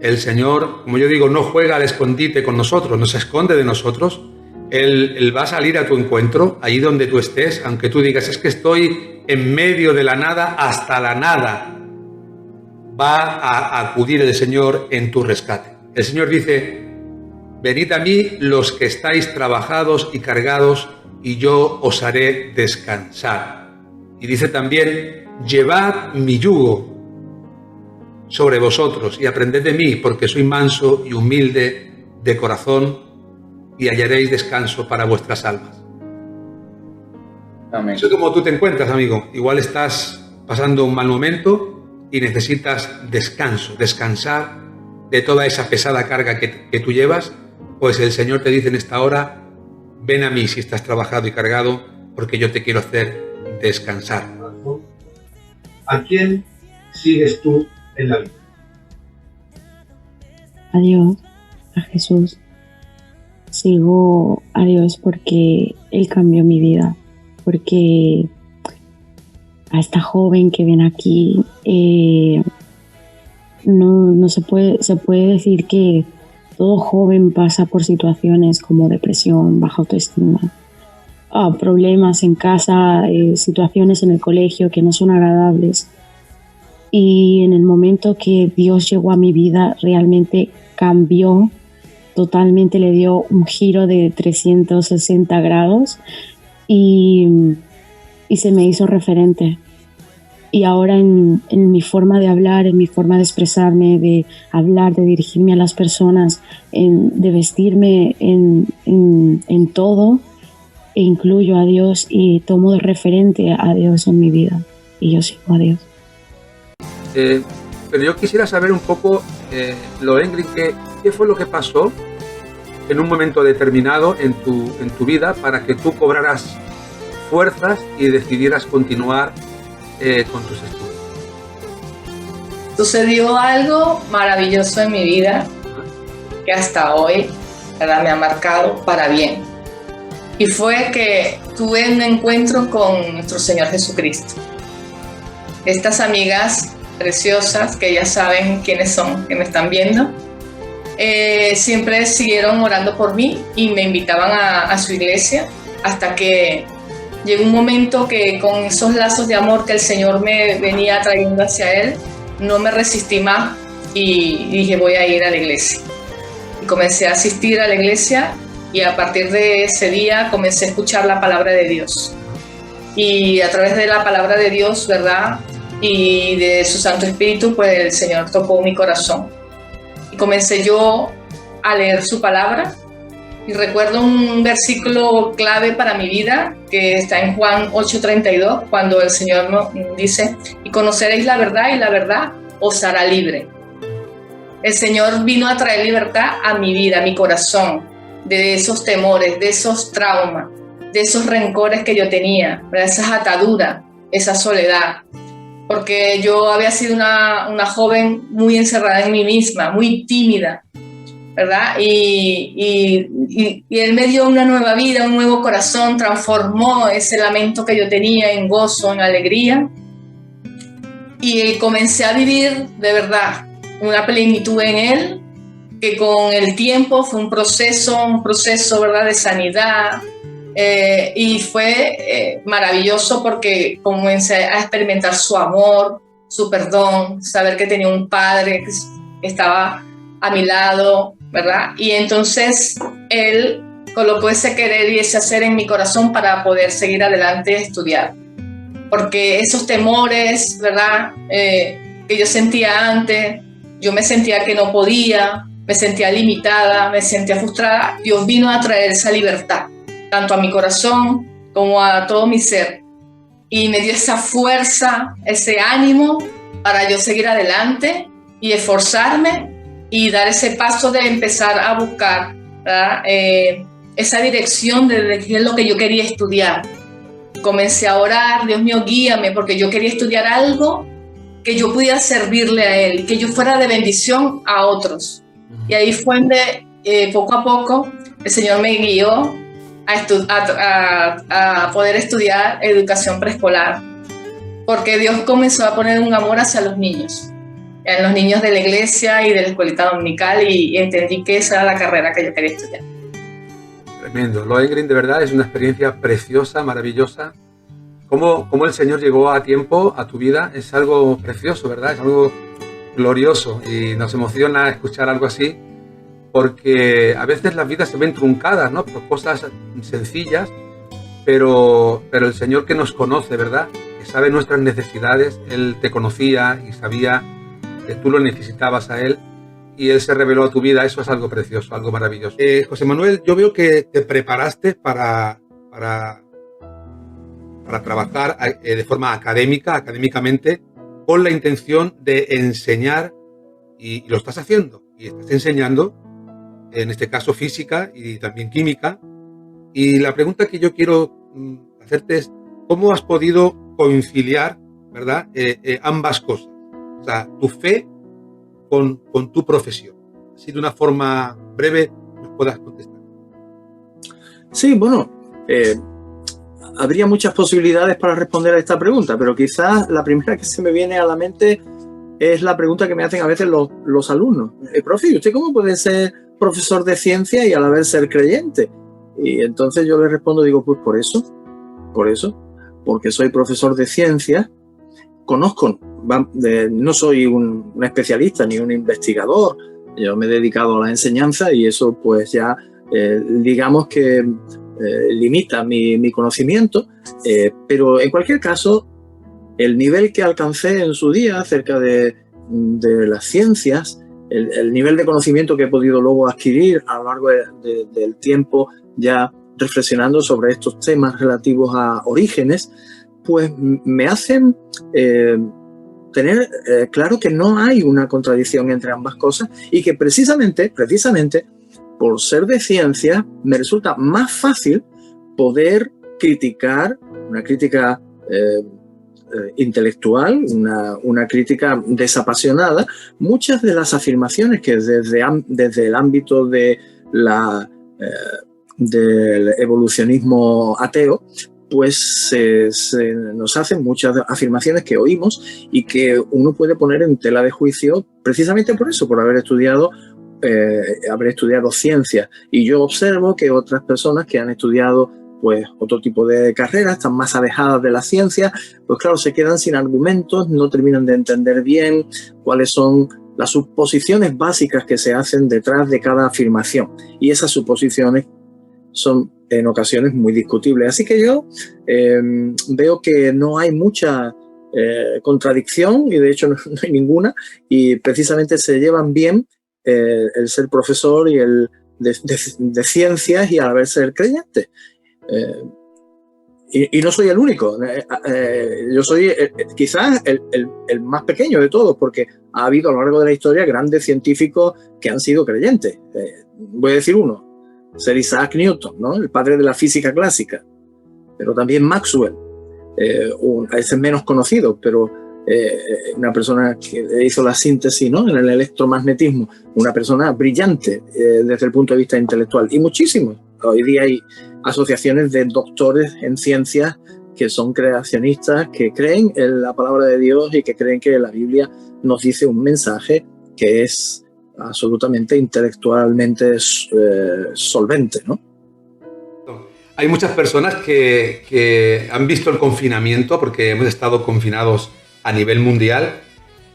el Señor, como yo digo, no juega al escondite con nosotros, no se esconde de nosotros. Él va a salir a tu encuentro, allí donde tú estés, aunque tú digas, es que estoy en medio de la nada, hasta la nada. Va a acudir el Señor en tu rescate. El Señor dice, venid a mí los que estáis trabajados y cargados, y yo os haré descansar. Y dice también, llevad mi yugo sobre vosotros y aprended de mí, porque soy manso y humilde de corazón, y hallaréis descanso para vuestras almas. Amén. No sé cómo tú te encuentras, amigo. Igual estás pasando un mal momento y necesitas descanso, descansar de toda esa pesada carga que tú llevas. Pues el Señor te dice en esta hora, ven a mí si estás trabajado y cargado, porque yo te quiero hacer descansar. ¿A quién sigues tú en la vida? A Dios, a Jesús. Sigo a Dios porque Él cambió mi vida, porque a esta joven que viene aquí no se puede decir que todo joven pasa por situaciones como depresión, baja autoestima, problemas en casa, situaciones en el colegio que no son agradables. Y en el momento que Dios llegó a mi vida, realmente cambió totalmente, le dio un giro de 360 grados y se me hizo referente. Y ahora en mi forma de hablar, en mi forma de expresarme, de hablar, de dirigirme a las personas, de vestirme en todo, incluyo a Dios y tomo de referente a Dios en mi vida. Y yo sigo a Dios. Pero yo quisiera saber un poco, Lohengrin, ¿qué fue lo que pasó en un momento determinado en tu vida para que tú cobraras fuerzas y decidieras continuar con tus estudios? Sucedió algo maravilloso en mi vida que hasta hoy, ¿verdad?, me ha marcado para bien. Y fue que tuve un encuentro con nuestro Señor Jesucristo. Estas amigas preciosas, que ya saben quiénes son, que me están viendo, siempre siguieron orando por mí y me invitaban a su iglesia, hasta que llegó un momento que con esos lazos de amor que el Señor me venía trayendo hacia Él, no me resistí más y dije, voy a ir a la iglesia. Y comencé a asistir a la iglesia y a partir de ese día comencé a escuchar la palabra de Dios. Y a través de la palabra de Dios, ¿verdad?, y de su Santo Espíritu, pues el Señor tocó mi corazón. Y comencé yo a leer su palabra. Y recuerdo un versículo clave para mi vida que está en Juan 8:32, cuando el Señor nos dice, y conoceréis la verdad y la verdad os hará libre. El Señor vino a traer libertad a mi vida, a mi corazón, de esos temores, de esos traumas, de esos rencores que yo tenía, de esas ataduras, esa soledad. Porque yo había sido una joven muy encerrada en mí misma, muy tímida, ¿verdad? Y Él me dio una nueva vida, un nuevo corazón, transformó ese lamento que yo tenía en gozo, en alegría. Y comencé a vivir de verdad una plenitud en Él, que con el tiempo fue un proceso, ¿verdad?, de sanidad. Y fue maravilloso porque comencé a experimentar su amor, su perdón, saber que tenía un padre que estaba a mi lado, ¿verdad? Y entonces Él colocó ese querer y ese hacer en mi corazón para poder seguir adelante y estudiar. Porque esos temores, ¿verdad?, que yo sentía antes, yo me sentía que no podía, me sentía limitada, me sentía frustrada. Dios vino a traer esa libertad, tanto a mi corazón como a todo mi ser. Y me dio esa fuerza, ese ánimo para yo seguir adelante y esforzarme y dar ese paso de empezar a buscar, ¿verdad?, esa dirección de qué es lo que yo quería estudiar. Comencé a orar, Dios mío, guíame, porque yo quería estudiar algo que yo pudiera servirle a Él, que yo fuera de bendición a otros. Y ahí fue donde poco a poco el Señor me guió a poder estudiar educación preescolar, porque Dios comenzó a poner un amor hacia los niños de la iglesia y de la escuelita dominical, y entendí que esa era la carrera que yo quería estudiar. Tremendo. Lohengrin, de verdad, es una experiencia preciosa, maravillosa. Cómo el Señor llegó a tiempo a tu vida es algo precioso, ¿verdad? Es algo glorioso y nos emociona escuchar algo así, porque a veces las vidas se ven truncadas, ¿no? Por cosas sencillas, pero el Señor, que nos conoce, ¿verdad? Que sabe nuestras necesidades, Él te conocía y sabía que tú lo necesitabas a Él, y Él se reveló a tu vida. Eso es algo precioso, algo maravilloso. José Manuel, yo veo que te preparaste para trabajar de forma académicamente, con la intención de enseñar, y lo estás haciendo, y estás enseñando, en este caso física y también química. Y la pregunta que yo quiero hacerte es, ¿cómo has podido conciliar, ¿verdad?, ambas cosas? O sea, tu fe con tu profesión. Si de una forma breve nos puedas contestar. Sí, bueno, habría muchas posibilidades para responder a esta pregunta, pero quizás la primera que se me viene a la mente es la pregunta que me hacen a veces los alumnos. Profe, ¿y usted cómo puede ser profesor de ciencia y a la vez ser creyente? Y entonces yo les respondo, digo, pues por eso, porque soy profesor de ciencia, conozco, no soy un especialista ni un investigador, yo me he dedicado a la enseñanza y eso pues ya digamos que limita mi conocimiento, pero en cualquier caso el nivel que alcancé en su día acerca de las ciencias, el nivel de conocimiento que he podido luego adquirir a lo largo del tiempo ya reflexionando sobre estos temas relativos a orígenes, pues me hacen tener claro que no hay una contradicción entre ambas cosas y que precisamente por ser de ciencia me resulta más fácil poder criticar, una crítica intelectual, una crítica desapasionada, muchas de las afirmaciones que desde el ámbito de del evolucionismo ateo, pues nos hacen muchas afirmaciones que oímos y que uno puede poner en tela de juicio precisamente por eso, por haber estudiado ciencia. Y yo observo que otras personas que han estudiado pues otro tipo de carreras, están más alejadas de la ciencia, pues claro, se quedan sin argumentos, no terminan de entender bien cuáles son las suposiciones básicas que se hacen detrás de cada afirmación. Y esas suposiciones son en ocasiones muy discutibles. Así que yo veo que no hay mucha contradicción, y de hecho no hay ninguna, y precisamente se llevan bien el ser profesor y el de ciencias y a la vez ser creyente. Y no soy el único, yo soy quizás el más pequeño de todos, porque ha habido a lo largo de la historia grandes científicos que han sido creyentes. Voy a decir uno, Sir Isaac Newton, ¿no?, el padre de la física clásica, pero también Maxwell, a veces menos conocido, pero una persona que hizo la síntesis, ¿no?, en el electromagnetismo, una persona brillante desde el punto de vista intelectual, y muchísimos. Hoy día hay asociaciones de doctores en ciencias que son creacionistas, que creen en la palabra de Dios y que creen que la Biblia nos dice un mensaje que es absolutamente intelectualmente solvente, ¿no? Hay muchas personas que han visto el confinamiento, porque hemos estado confinados a nivel mundial,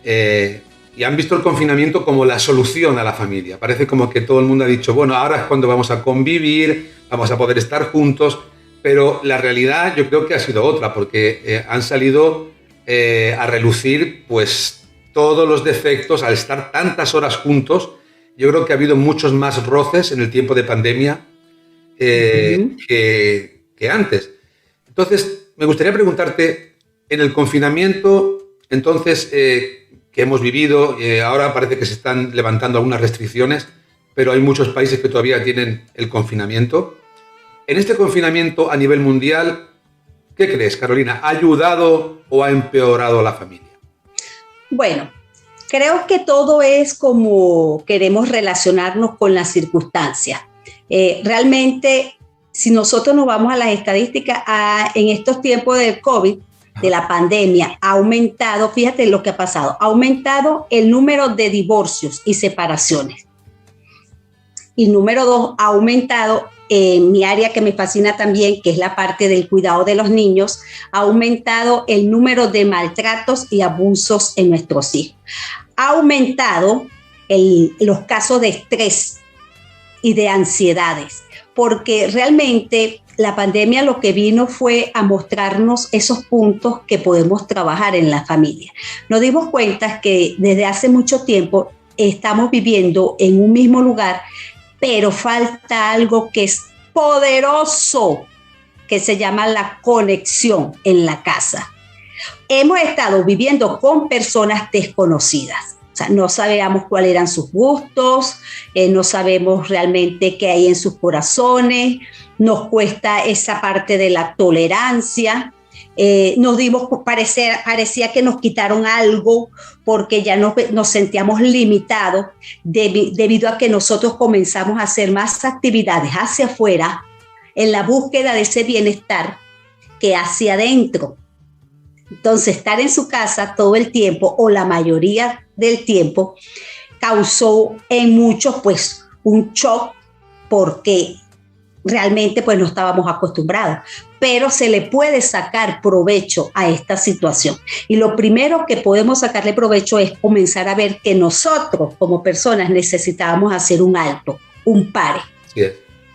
y han visto el confinamiento como la solución a la familia. Parece como que todo el mundo ha dicho, bueno, ahora es cuando vamos a convivir, vamos a poder estar juntos, pero la realidad yo creo que ha sido otra, porque han salido a relucir pues todos los defectos al estar tantas horas juntos. Yo creo que ha habido muchos más roces en el tiempo de pandemia que antes. Entonces, me gustaría preguntarte, en el confinamiento, entonces, que hemos vivido, ahora parece que se están levantando algunas restricciones, pero hay muchos países que todavía tienen el confinamiento. En este confinamiento a nivel mundial, ¿qué crees, Carolina? ¿Ha ayudado o ha empeorado a la familia? Bueno, creo que todo es como queremos relacionarnos con las circunstancias. Realmente, si nosotros nos vamos a las estadísticas, en estos tiempos del COVID, de la pandemia ha aumentado, fíjate lo que ha pasado, ha aumentado el número de divorcios y separaciones. Y número 2, ha aumentado mi área que me fascina también, que es la parte del cuidado de los niños, ha aumentado el número de maltratos y abusos en nuestros hijos. Ha aumentado los casos de estrés y de ansiedades, porque realmente la pandemia lo que vino fue a mostrarnos esos puntos que podemos trabajar en la familia. Nos dimos cuenta que desde hace mucho tiempo estamos viviendo en un mismo lugar, pero falta algo que es poderoso, que se llama la conexión en la casa. Hemos estado viviendo con personas desconocidas. O sea, no sabíamos cuáles eran sus gustos, no sabemos realmente qué hay en sus corazones, nos cuesta esa parte de la tolerancia. Parecía que nos quitaron algo porque ya nos sentíamos limitados debido a que nosotros comenzamos a hacer más actividades hacia afuera en la búsqueda de ese bienestar que hacia adentro. Entonces, estar en su casa todo el tiempo o la mayoría del tiempo causó en muchos pues un shock porque realmente pues no estábamos acostumbrados, pero se le puede sacar provecho a esta situación. Y lo primero que podemos sacarle provecho es comenzar a ver que nosotros como personas necesitábamos hacer un alto, un pare,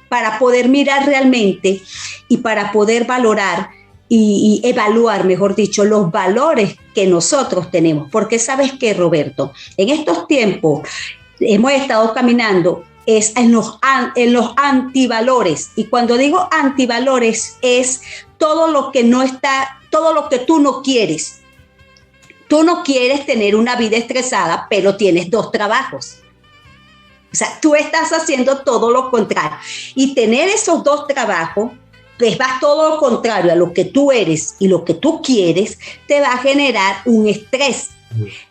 para poder mirar realmente y para poder valorar y evaluar, mejor dicho, los valores que nosotros tenemos. Porque ¿sabes qué, Roberto? En estos tiempos hemos estado caminando en los antivalores. Y cuando digo antivalores es todo lo que no está, todo lo que tú no quieres. Tú no quieres tener una vida estresada, pero tienes 2 trabajos. O sea, tú estás haciendo todo lo contrario. Y tener esos 2 trabajos, pues vas todo lo contrario a lo que tú eres y lo que tú quieres, te va a generar un estrés.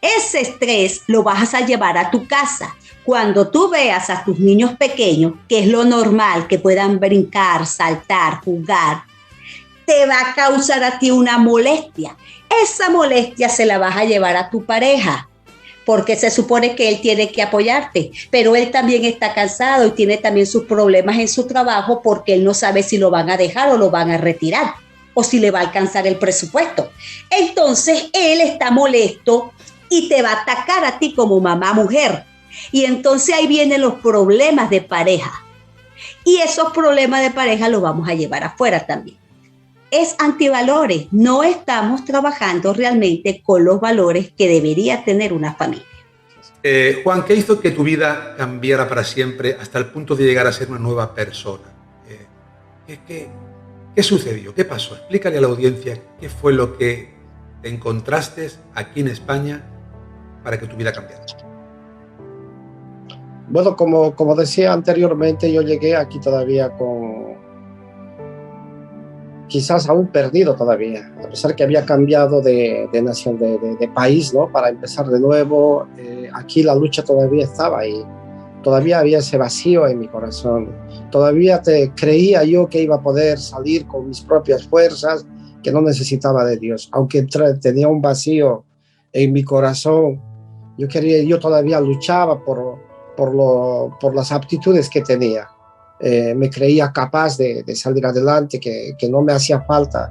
Ese estrés lo vas a llevar a tu casa. Cuando tú veas a tus niños pequeños, que es lo normal, que puedan brincar, saltar, jugar, te va a causar a ti una molestia. Esa molestia se la vas a llevar a tu pareja, porque se supone que él tiene que apoyarte, pero él también está cansado y tiene también sus problemas en su trabajo porque él no sabe si lo van a dejar o lo van a retirar o si le va a alcanzar el presupuesto. Entonces él está molesto y te va a atacar a ti como mamá mujer. Y entonces ahí vienen los problemas de pareja. Y esos problemas de pareja los vamos a llevar afuera también. Es antivalores. No estamos trabajando realmente con los valores que debería tener una familia. Juan, ¿qué hizo que tu vida cambiara para siempre hasta el punto de llegar a ser una nueva persona? ¿Qué sucedió? ¿Qué pasó? Explícale a la audiencia qué fue lo que te encontraste aquí en España para que tu vida cambiara. Bueno, como decía anteriormente, yo llegué aquí todavía quizás aún perdido todavía, a pesar que había cambiado de nación, de país, ¿no? Para empezar de nuevo, aquí la lucha todavía estaba ahí, todavía había ese vacío en mi corazón, todavía creía yo que iba a poder salir con mis propias fuerzas, que no necesitaba de Dios, aunque tenía un vacío en mi corazón, yo todavía luchaba por las aptitudes que tenía. Me creía capaz de salir adelante, que no me hacía falta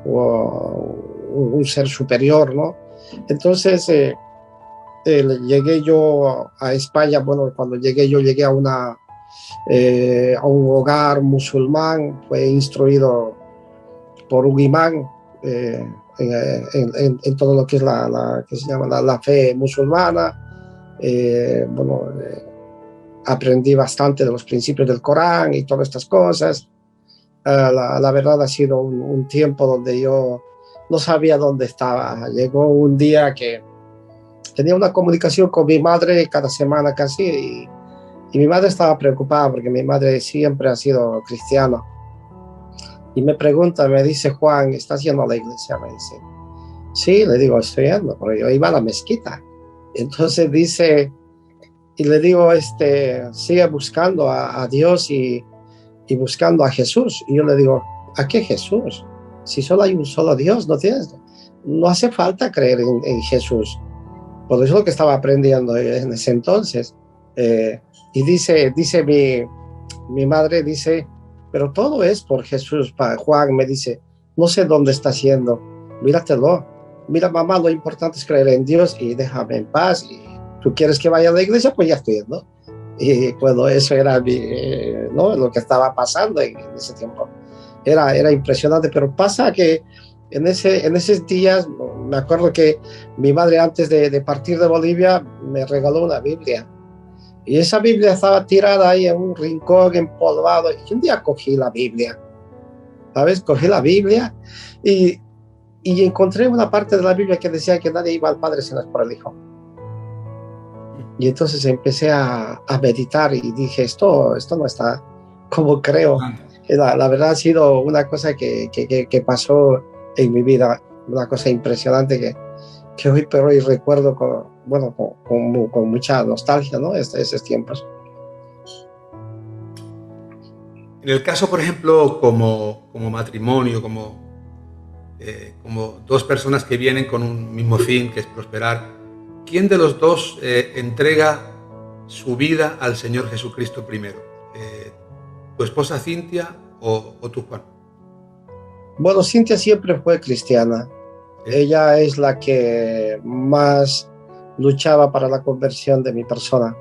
un ser superior, ¿no? Entonces llegué yo a España. Bueno, cuando llegué a un hogar musulmán, fue instruido por un imán en todo lo que es que se llama la fe musulmana. Aprendí bastante de los principios del Corán y todas estas cosas. La verdad ha sido un tiempo donde yo no sabía dónde estaba. Llegó un día que tenía una comunicación con mi madre cada semana casi y mi madre estaba preocupada porque mi madre siempre ha sido cristiana. Y me dice, Juan, ¿estás yendo a la iglesia? Me dice, sí, le digo, estoy yendo, porque yo iba a la mezquita. Entonces dice... Y le digo, sigue buscando a Dios y buscando a Jesús. Y yo le digo, ¿a qué Jesús? Si solo hay un solo Dios, ¿no tienes? no hace falta creer en Jesús. Por eso es lo que estaba aprendiendo en ese entonces. Y dice mi madre, dice, pero todo es por Jesús. Juan me dice, no sé dónde estás yendo, míratelo. Mira, mamá, lo importante es creer en Dios y déjame en paz. Y tú quieres que vaya a la iglesia, pues ya estoy yendo. Y bueno, eso era ¿no? lo que estaba pasando en ese tiempo. Era impresionante, pero pasa que en esos días, me acuerdo que mi madre antes de partir de Bolivia me regaló una Biblia. Y esa Biblia estaba tirada ahí en un rincón empolvado. Y un día cogí la Biblia, ¿sabes? Cogí la Biblia y encontré una parte de la Biblia que decía que nadie iba al Padre si no es por el Hijo. Y entonces empecé a meditar y dije, esto no está como creo. La verdad ha sido una cosa que pasó en mi vida, una cosa impresionante que hoy por hoy recuerdo con mucha nostalgia, ¿no? Esos tiempos. En el caso, por ejemplo, como matrimonio, como dos personas que vienen con un mismo fin, que es prosperar, ¿quién de los dos entrega su vida al Señor Jesucristo primero? ¿Tu esposa Cintia o tú, Juan? Bueno, Cintia siempre fue cristiana. Ella es la que más luchaba para la conversión de mi persona.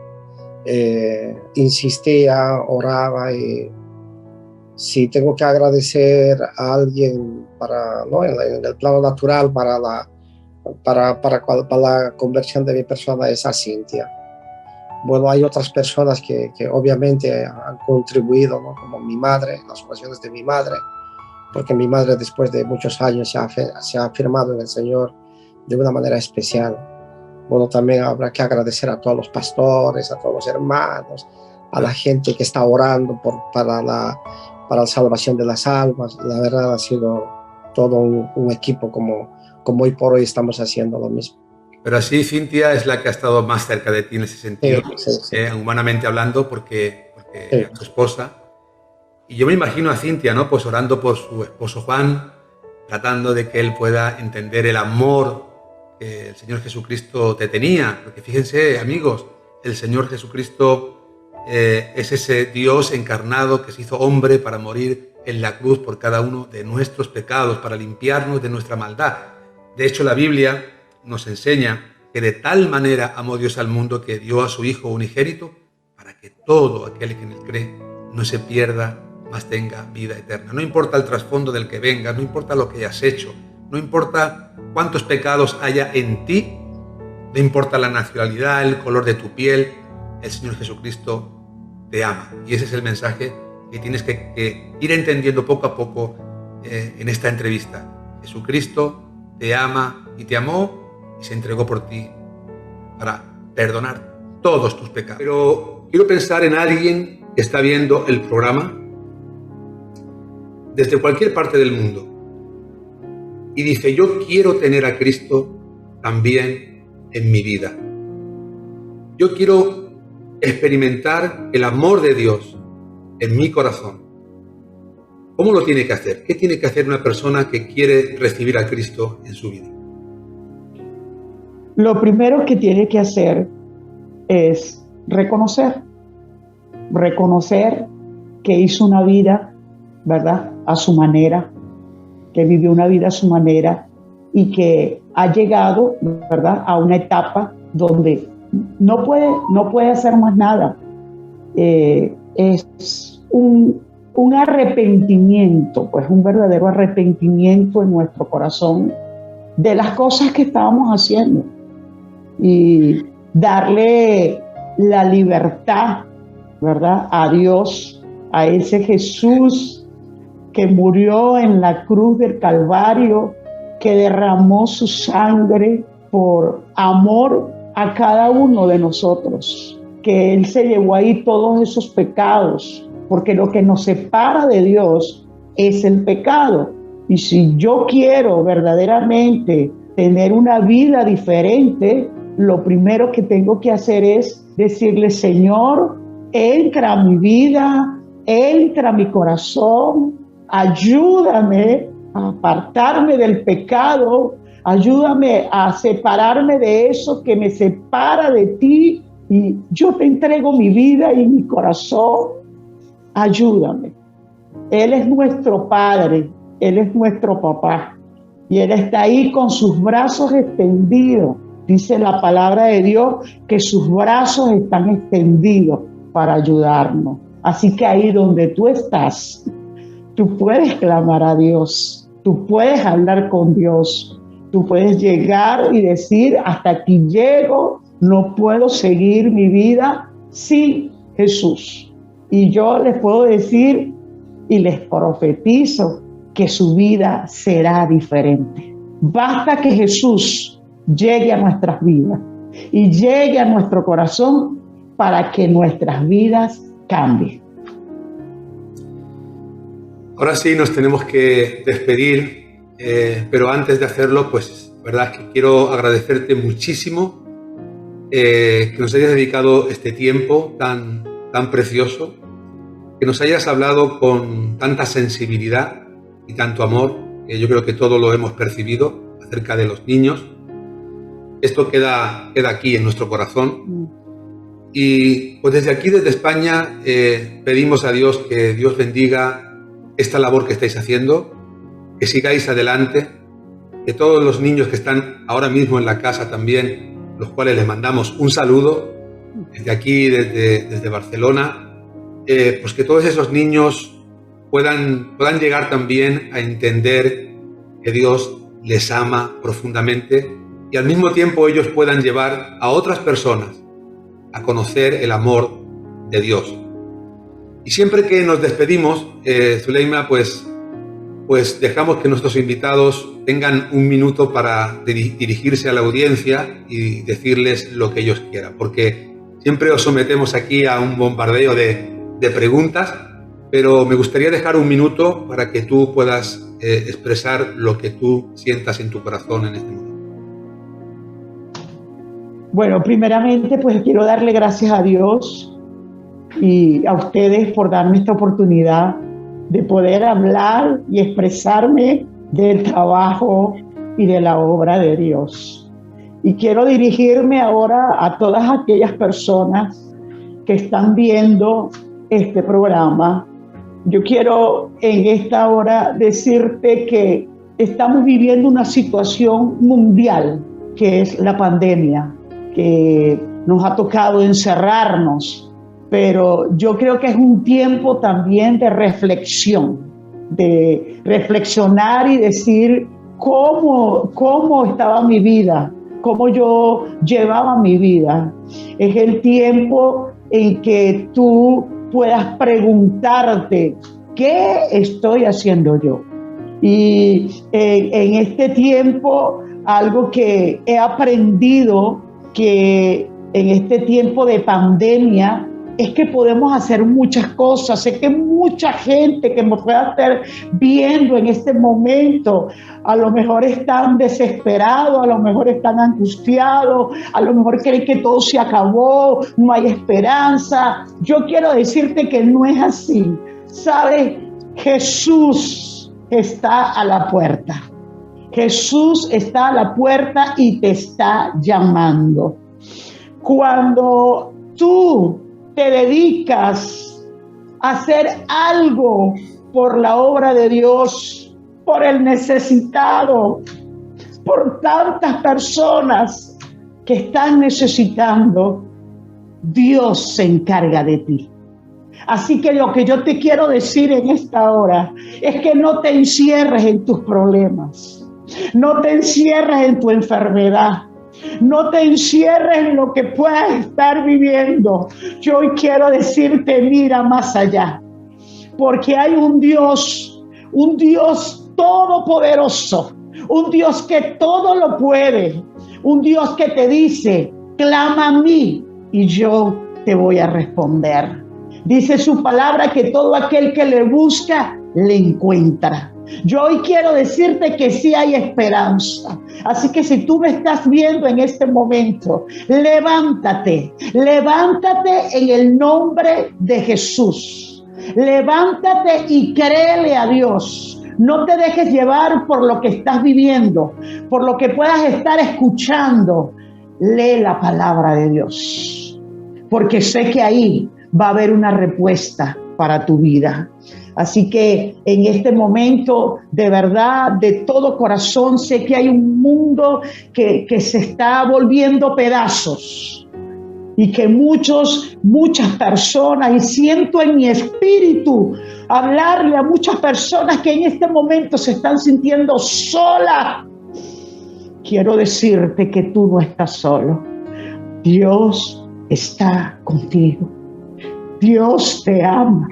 Insistía, oraba y si tengo que agradecer a alguien ¿no? en el plano natural para la conversión de mi persona es a Cintia. Bueno, hay otras personas que obviamente han contribuido, ¿no? Como mi madre, las oraciones de mi madre, porque mi madre después de muchos años se ha afirmado en el Señor de una manera especial. Bueno, también habrá que agradecer a todos los pastores, a todos los hermanos, a la gente que está orando para la salvación de las almas. La verdad ha sido todo un equipo como hoy por hoy estamos haciendo lo mismo. Pero así Cintia es la que ha estado más cerca de ti en ese sentido, sí. Humanamente hablando, porque es tu esposa. Y yo me imagino a Cintia, ¿no? Pues orando por su esposo Juan, tratando de que él pueda entender el amor que el Señor Jesucristo te tenía. Porque fíjense, amigos, el Señor Jesucristo es ese Dios encarnado que se hizo hombre para morir en la cruz por cada uno de nuestros pecados, para limpiarnos de nuestra maldad. De hecho, la Biblia nos enseña que de tal manera amó Dios al mundo que dio a su Hijo unigénito para que todo aquel que en él cree no se pierda, mas tenga vida eterna. No importa el trasfondo del que venga, no importa lo que hayas hecho, no importa cuántos pecados haya en ti, no importa la nacionalidad, el color de tu piel, el Señor Jesucristo te ama. Y ese es el mensaje que tienes que ir entendiendo poco a poco en esta entrevista. Jesucristo te ama y te amó y se entregó por ti para perdonar todos tus pecados. Pero quiero pensar en alguien que está viendo el programa desde cualquier parte del mundo y dice, yo quiero tener a Cristo también en mi vida. Yo quiero experimentar el amor de Dios en mi corazón. ¿Cómo lo tiene que hacer? ¿Qué tiene que hacer una persona que quiere recibir a Cristo en su vida? Lo primero que tiene que hacer es reconocer que hizo una vida, ¿verdad?, a su manera, que vivió una vida a su manera y que ha llegado, ¿verdad?, a una etapa donde no puede hacer más nada. Es un arrepentimiento, pues un verdadero arrepentimiento en nuestro corazón de las cosas que estábamos haciendo y darle la libertad, ¿verdad?, a Dios, a ese Jesús que murió en la cruz del Calvario, que derramó su sangre por amor a cada uno de nosotros, que Él se llevó ahí todos esos pecados, porque lo que nos separa de Dios es el pecado. Y si yo quiero verdaderamente tener una vida diferente, lo primero que tengo que hacer es decirle, Señor, entra a mi vida, entra a mi corazón, ayúdame a apartarme del pecado, Ayúdame a separarme de eso que me separa de ti y yo te entrego mi vida y mi corazón. Ayúdame. Él es nuestro Padre, Él es nuestro papá y Él está ahí con sus brazos extendidos. Dice la palabra de Dios que sus brazos están extendidos para ayudarnos. Así que ahí donde tú estás, tú puedes clamar a Dios, tú puedes hablar con Dios. Tú puedes llegar y decir, hasta aquí llego, no puedo seguir mi vida sin Jesús. Y yo les puedo decir y les profetizo que su vida será diferente. Basta que Jesús llegue a nuestras vidas y llegue a nuestro corazón para que nuestras vidas cambien. Ahora sí nos tenemos que despedir. Pero antes de hacerlo, pues, verdad que quiero agradecerte muchísimo que nos hayas dedicado este tiempo tan precioso, que nos hayas hablado con tanta sensibilidad y tanto amor, que yo creo que todo lo hemos percibido acerca de los niños. Esto queda aquí en nuestro corazón. Y pues desde aquí, desde España, pedimos a Dios que Dios bendiga esta labor que estáis haciendo, que sigáis adelante, que todos los niños que están ahora mismo en la casa también, los cuales les mandamos un saludo desde aquí, desde Barcelona, pues que todos esos niños puedan llegar también a entender que Dios les ama profundamente y al mismo tiempo ellos puedan llevar a otras personas a conocer el amor de Dios. Y siempre que nos despedimos, Zuleima, pues dejamos que nuestros invitados tengan un minuto para dirigirse a la audiencia y decirles lo que ellos quieran, porque siempre os sometemos aquí a un bombardeo de preguntas, pero me gustaría dejar un minuto para que tú puedas expresar lo que tú sientas en tu corazón en este momento. Bueno, primeramente pues quiero darle gracias a Dios y a ustedes por darme esta oportunidad de poder hablar y expresarme del trabajo y de la obra de Dios. Y quiero dirigirme ahora a todas aquellas personas que están viendo este programa. Yo quiero en esta hora decirte que estamos viviendo una situación mundial, que es la pandemia, que nos ha tocado encerrarnos. Pero yo creo que es un tiempo también de reflexión, de reflexionar y decir cómo estaba mi vida, cómo yo llevaba mi vida. Es el tiempo en que tú puedas preguntarte, ¿qué estoy haciendo yo? Y en este tiempo, algo que he aprendido, que en este tiempo de pandemia, es que podemos hacer muchas cosas. Sé que mucha gente que me pueda estar viendo en este momento, a lo mejor están desesperados, a lo mejor están angustiados, a lo mejor creen que todo se acabó, no hay esperanza. Yo quiero decirte que no es así. ¿Sabes? Jesús está a la puerta. Jesús está a la puerta y te está llamando. Cuando tú te dedicas a hacer algo por la obra de Dios, por el necesitado, por tantas personas que están necesitando, Dios se encarga de ti. Así que lo que yo te quiero decir en esta hora es que no te encierres en tus problemas, no te encierres en tu enfermedad, no te encierres en lo que puedas estar viviendo. Yo hoy quiero decirte, mira más allá, porque hay un Dios todopoderoso, un Dios que todo lo puede, un Dios que te dice, clama a mí y yo te voy a responder. Dice su palabra que todo aquel que le busca, le encuentra. Yo hoy quiero decirte que sí hay esperanza. Así que si tú me estás viendo en este momento, levántate en el nombre de Jesús. Levántate y créele a Dios. No te dejes llevar por lo que estás viviendo, por lo que puedas estar escuchando. Lee la palabra de Dios, porque sé que ahí va a haber una respuesta para tu vida. Así que en este momento, de verdad, de todo corazón, sé que hay un mundo que se está volviendo pedazos y que muchas personas, y siento en mi espíritu hablarle a muchas personas que en este momento se están sintiendo solas. Quiero decirte que tú no estás solo. Dios está contigo. Dios te ama.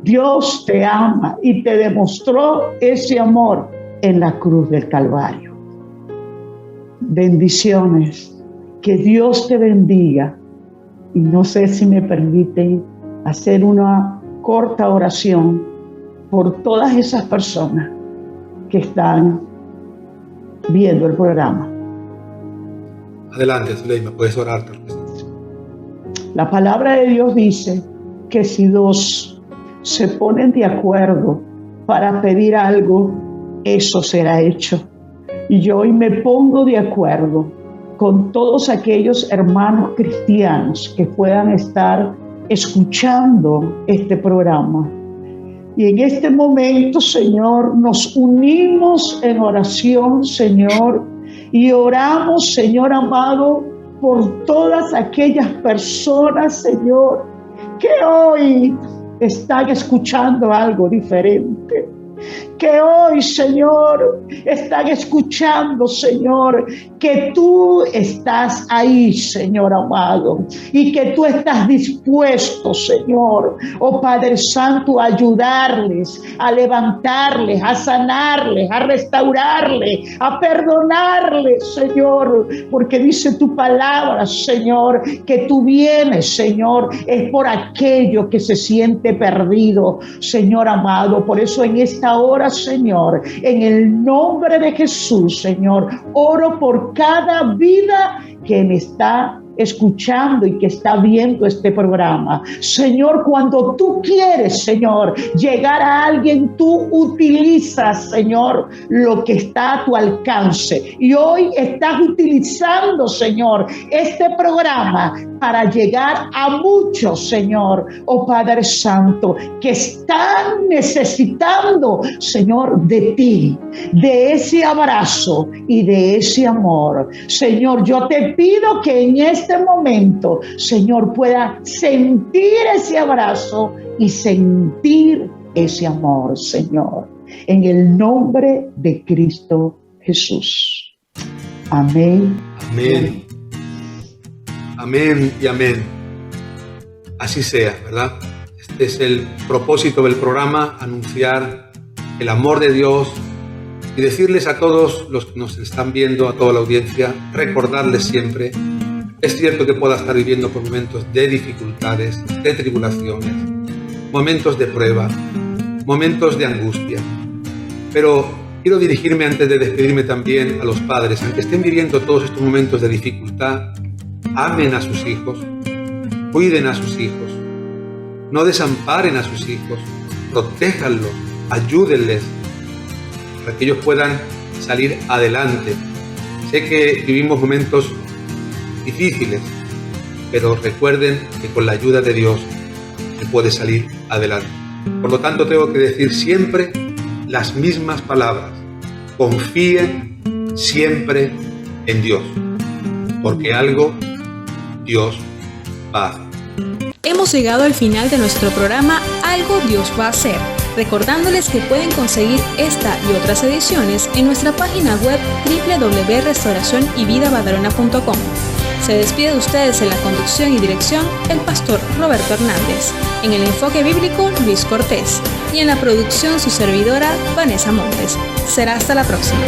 Dios te ama y te demostró ese amor en la cruz del Calvario. Bendiciones. Que Dios te bendiga. Y no sé si me permiten hacer una corta oración por todas esas personas que están viendo el programa. Adelante, Zuleima, puedes orar. La palabra de Dios dice que si dos se ponen de acuerdo para pedir algo, eso será hecho. Y yo hoy me pongo de acuerdo con todos aquellos hermanos cristianos que puedan estar escuchando este programa. Y en este momento, Señor, nos unimos en oración, Señor, y oramos, Señor amado, por todas aquellas personas, Señor, que hoy están escuchando algo diferente. Que hoy, Señor, están escuchando, Señor, que tú estás ahí, Señor amado, y que tú estás dispuesto, Señor, oh Padre Santo, a ayudarles, a levantarles, a sanarles, a restaurarles, a perdonarles, Señor, porque dice tu palabra, Señor, que tú vienes, Señor, es por aquello que se siente perdido, Señor amado. Por eso en esta hora, Señor, en el nombre de Jesús, Señor, oro por cada vida que me está escuchando y que está viendo este programa. Señor, cuando tú quieres, Señor, llegar a alguien, tú utilizas, Señor, lo que está a tu alcance. Y hoy estás utilizando, Señor, este programa para llegar a muchos, Señor, oh Padre Santo, que están necesitando, Señor, de ti, de ese abrazo y de ese amor. Señor, yo te pido que en este momento, Señor, pueda sentir ese abrazo y sentir ese amor, Señor, en el nombre de Cristo Jesús. Amén. Amén. Amén y amén. Así sea, ¿verdad? Este es el propósito del programa, anunciar el amor de Dios y decirles a todos los que nos están viendo, a toda la audiencia, recordarles siempre, es cierto que pueda estar viviendo por momentos de dificultades, de tribulaciones, momentos de prueba, momentos de angustia, pero quiero dirigirme antes de despedirme también a los padres, aunque estén viviendo todos estos momentos de dificultad, amen a sus hijos, cuiden a sus hijos, no desamparen a sus hijos, protéjanlos, ayúdenles para que ellos puedan salir adelante. Sé que vivimos momentos difíciles, pero recuerden que con la ayuda de Dios se puede salir adelante. Por lo tanto, tengo que decir siempre las mismas palabras: confíen siempre en Dios, porque algo Dios va a hacer. Hemos llegado al final de nuestro programa Algo Dios va a hacer, recordándoles que pueden conseguir esta y otras ediciones en nuestra página web www.restauracionyvidabadalona.com. Se despide de ustedes en la conducción y dirección el pastor Roberto Hernández, en el enfoque bíblico Luis Cortés y en la producción su servidora Vanessa Montes. Será hasta la próxima.